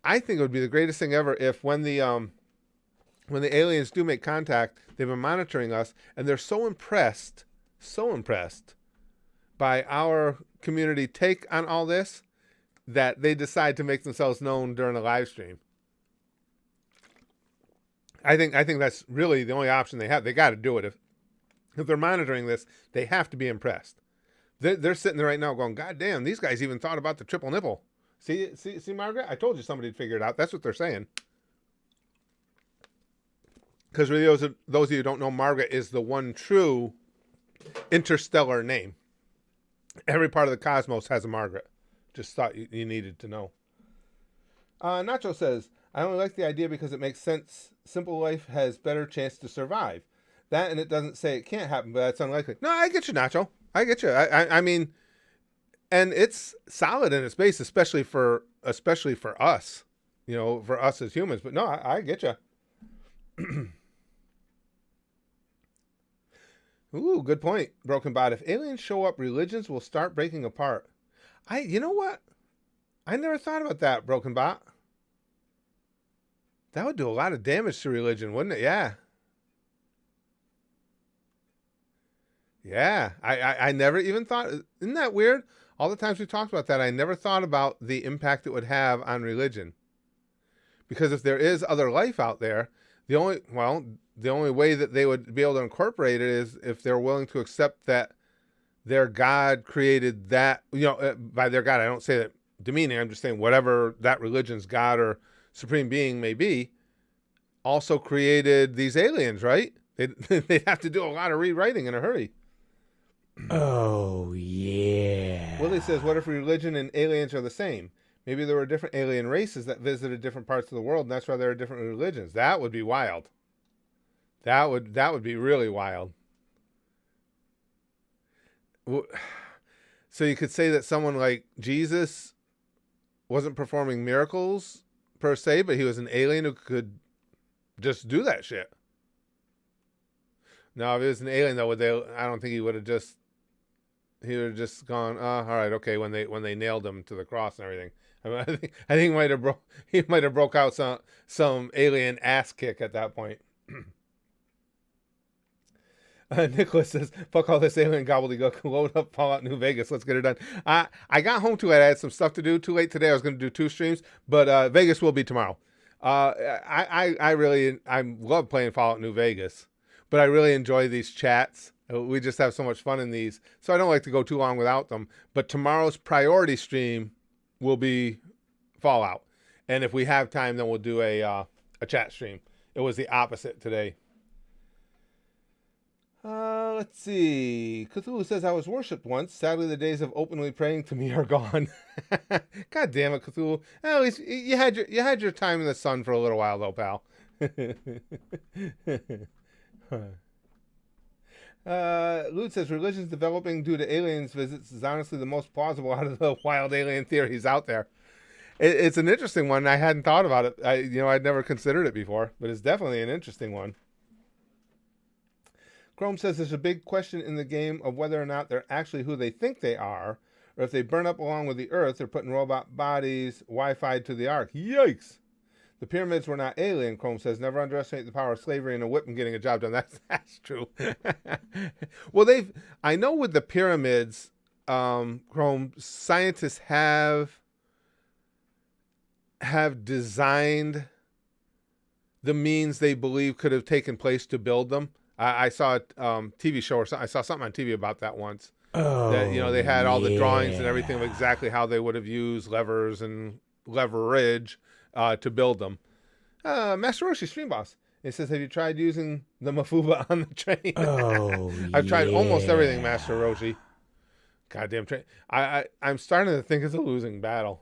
I think it would be the greatest thing ever if when the aliens do make contact, they've been monitoring us, and they're so impressed by our community take on all this, that they decide to make themselves known during a live stream. I think that's really the only option they have. They got to do it. If they're monitoring this, they have to be impressed. They're sitting there right now going, God damn, these guys even thought about the triple nipple. See, Margaret? I told you somebody'd figure it out. That's what they're saying. Because for those of you who don't know, Margaret is the one true interstellar name. Every part of the cosmos has a Margaret. Just thought you needed to know. Nacho says, I only like the idea because it makes sense. Simple life has better chance to survive. That, and it doesn't say it can't happen, but that's unlikely. No, I get you, Nacho. I get you. I mean, and it's solid in its base, especially for us, for us as humans. But no, I get you. Ooh, good point, Broken Bot. If aliens show up, religions will start breaking apart. You know what? I never thought about that, Broken Bot. That would do a lot of damage to religion, wouldn't it? Yeah. Yeah. I never even thought, isn't that weird? All the times we talked about that, I never thought about the impact it would have on religion. Because if there is other life out there, the only way that they would be able to incorporate it is if they're willing to accept that their God created that, by their God, I don't say that demeaning, I'm just saying whatever that religion's God or supreme being may be, also created these aliens, right? They'd have to do a lot of rewriting in a hurry. Oh, yeah. Willie says, what if religion and aliens are the same? Maybe there were different alien races that visited different parts of the world, and that's why there are different religions. That would be wild. That would be really wild. So you could say that someone like Jesus wasn't performing miracles per se, but he was an alien who could just do that shit. Now, if it was an alien, though, I don't think he would have just gone, all right, okay, when they nailed him to the cross and everything. I think he might have broke out some alien ass kick at that point. Nicholas says, fuck all this alien gobbledygook. Load up Fallout New Vegas. Let's get it done. I got home too late. I had some stuff to do. Too late today. I was going to do 2 streams, but Vegas will be tomorrow. I love playing Fallout New Vegas, but I really enjoy these chats. We just have so much fun in these, so I don't like to go too long without them. But tomorrow's priority stream will be Fallout. And if we have time, then we'll do a chat stream. It was the opposite today. Let's see. Cthulhu says, I was worshipped once. Sadly, the days of openly praying to me are gone. God damn it, Cthulhu. At least you had your time in the sun for a little while, though, pal. Lute says, religion's developing due to aliens visits is honestly the most plausible out of the wild alien theories out there. It's an interesting one. I hadn't thought about it. I'd never considered it before, but it's definitely an interesting one. Chrome says there's a big question in the game of whether or not they're actually who they think they are, or if they burn up along with the Earth, they're putting robot bodies Wi-Fi'd to the Ark. Yikes! The pyramids were not alien, Chrome says. Never underestimate the power of slavery and a whip in getting a job done. That's true. Well, I know with the pyramids, Chrome, scientists have designed the means they believe could have taken place to build them. I saw a TV show or something. I saw something on TV about that once. Oh, that they had all the drawings and everything of exactly how they would have used levers and leverage to build them. Master Roshi Stream Boss. It says, have you tried using the Mafuba on the train? Oh, I've tried almost everything, Master Roshi. Goddamn train. I'm starting to think it's a losing battle.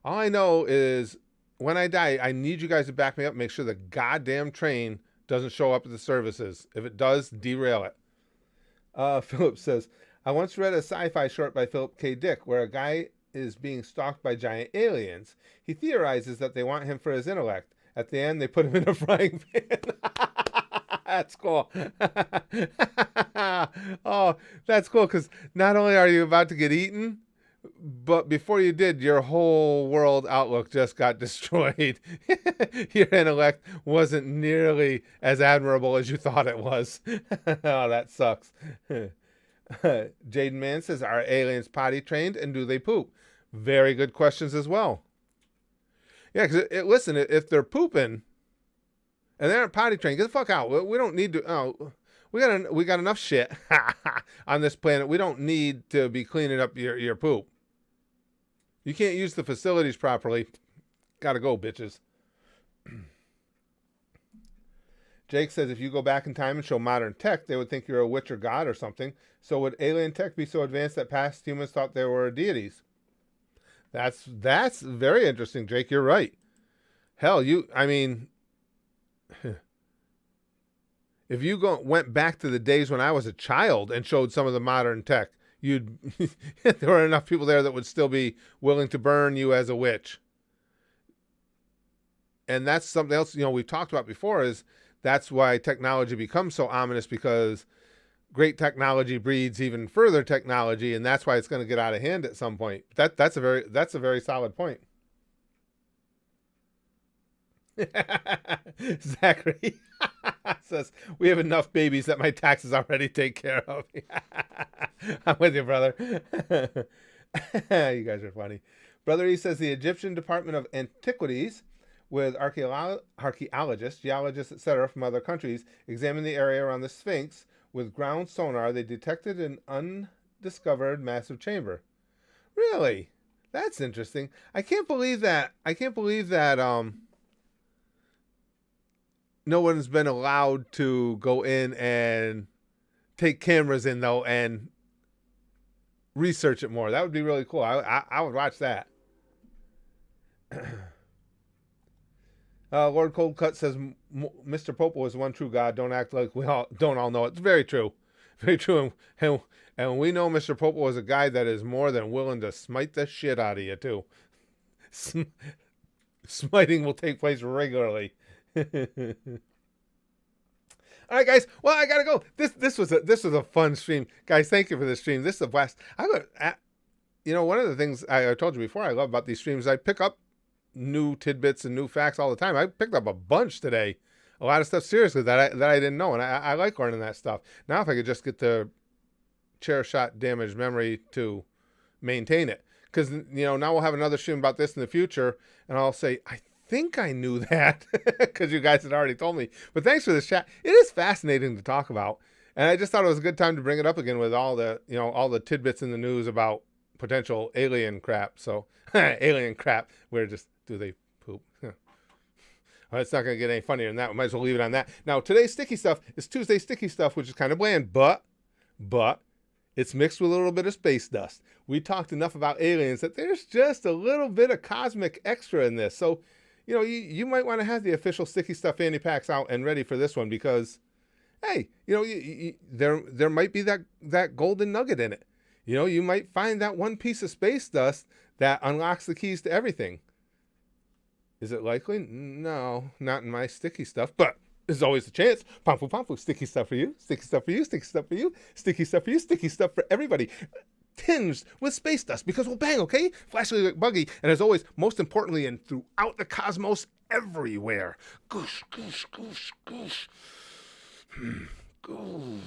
All I know is when I die, I need you guys to back me up. Make sure the goddamn train doesn't show up at the services. If it does, derail it. Philip says, I once read a sci-fi short by Philip K. Dick where a guy is being stalked by giant aliens. He theorizes that they want him for his intellect. At the end, they put him in a frying pan. That's cool. Oh, that's cool, because not only are you about to get eaten, but before you did, your whole world outlook just got destroyed. Your intellect wasn't nearly as admirable as you thought it was. Oh, that sucks. Jaden Man says, are aliens potty trained and do they poop? Very good questions as well. Yeah, because listen, if they're pooping and they aren't potty trained, get the fuck out. We don't need to. Oh, we got enough shit on this planet. We don't need to be cleaning up your poop. You can't use the facilities properly. Gotta go, bitches. Jake says, if you go back in time and show modern tech, they would think you're a witch or god or something. So would alien tech be so advanced that past humans thought they were deities? That's very interesting, Jake. You're right. Hell, if you went back to the days when I was a child and showed some of the modern tech, there were enough people there that would still be willing to burn you as a witch. And that's something else, we've talked about before, is that's why technology becomes so ominous, because great technology breeds even further technology, and that's why it's going to get out of hand at some point. That's a very solid point. Zachary says, we have enough babies that my taxes already take care of. I'm with you, brother. You guys are funny. Brother E says the Egyptian Department of Antiquities, with archaeologists, geologists, etc. from other countries, examined the area around the Sphinx. With ground sonar, they detected an undiscovered massive chamber. Really? That's interesting. I can't believe that no one's been allowed to go in and take cameras in, though, and research it more. That would be really cool. I would watch that. Lord Cold Cut says, Mr. Popo is one true God. Don't act like we don't all know it. It's very true. Very true. And we know Mr. Popo is a guy that is more than willing to smite the shit out of you, too. Smiting will take place regularly. All right, guys. Well, I gotta go. This was a fun stream, guys. Thank you for this stream. This is a blast. One of the things I told you before I love about these streams, I pick up new tidbits and new facts all the time. I picked up a bunch today, a lot of stuff seriously that I didn't know, and I like learning that stuff. Now, if I could just get the chair shot damaged memory to maintain it, because now we'll have another stream about this in the future, and I'll say I think I knew that because you guys had already told me. But thanks for this chat. It is fascinating to talk about, and I just thought it was a good time to bring it up again with all the tidbits in the news about potential alien crap. So alien crap. We're just do they poop? Well, it's not going to get any funnier than that. We might as well leave it on that. Now, today's sticky stuff is Tuesday's sticky stuff, which is kind of bland, but it's mixed with a little bit of space dust. We talked enough about aliens that there's just a little bit of cosmic extra in this. So, you might want to have the official sticky stuff fanny packs out and ready for this one because, hey, there might be that golden nugget in it. You might find that one piece of space dust that unlocks the keys to everything. Is it likely? No, not in my sticky stuff, but there's always a chance. Pampu, pampu, sticky stuff for you, sticky stuff for you, sticky stuff for you, sticky stuff for you, sticky stuff for everybody. Tinged with space dust because we'll bang, okay? Flashily like buggy, and as always, most importantly, and throughout the cosmos, everywhere. Goosh, goosh, goosh, goosh. Goosh.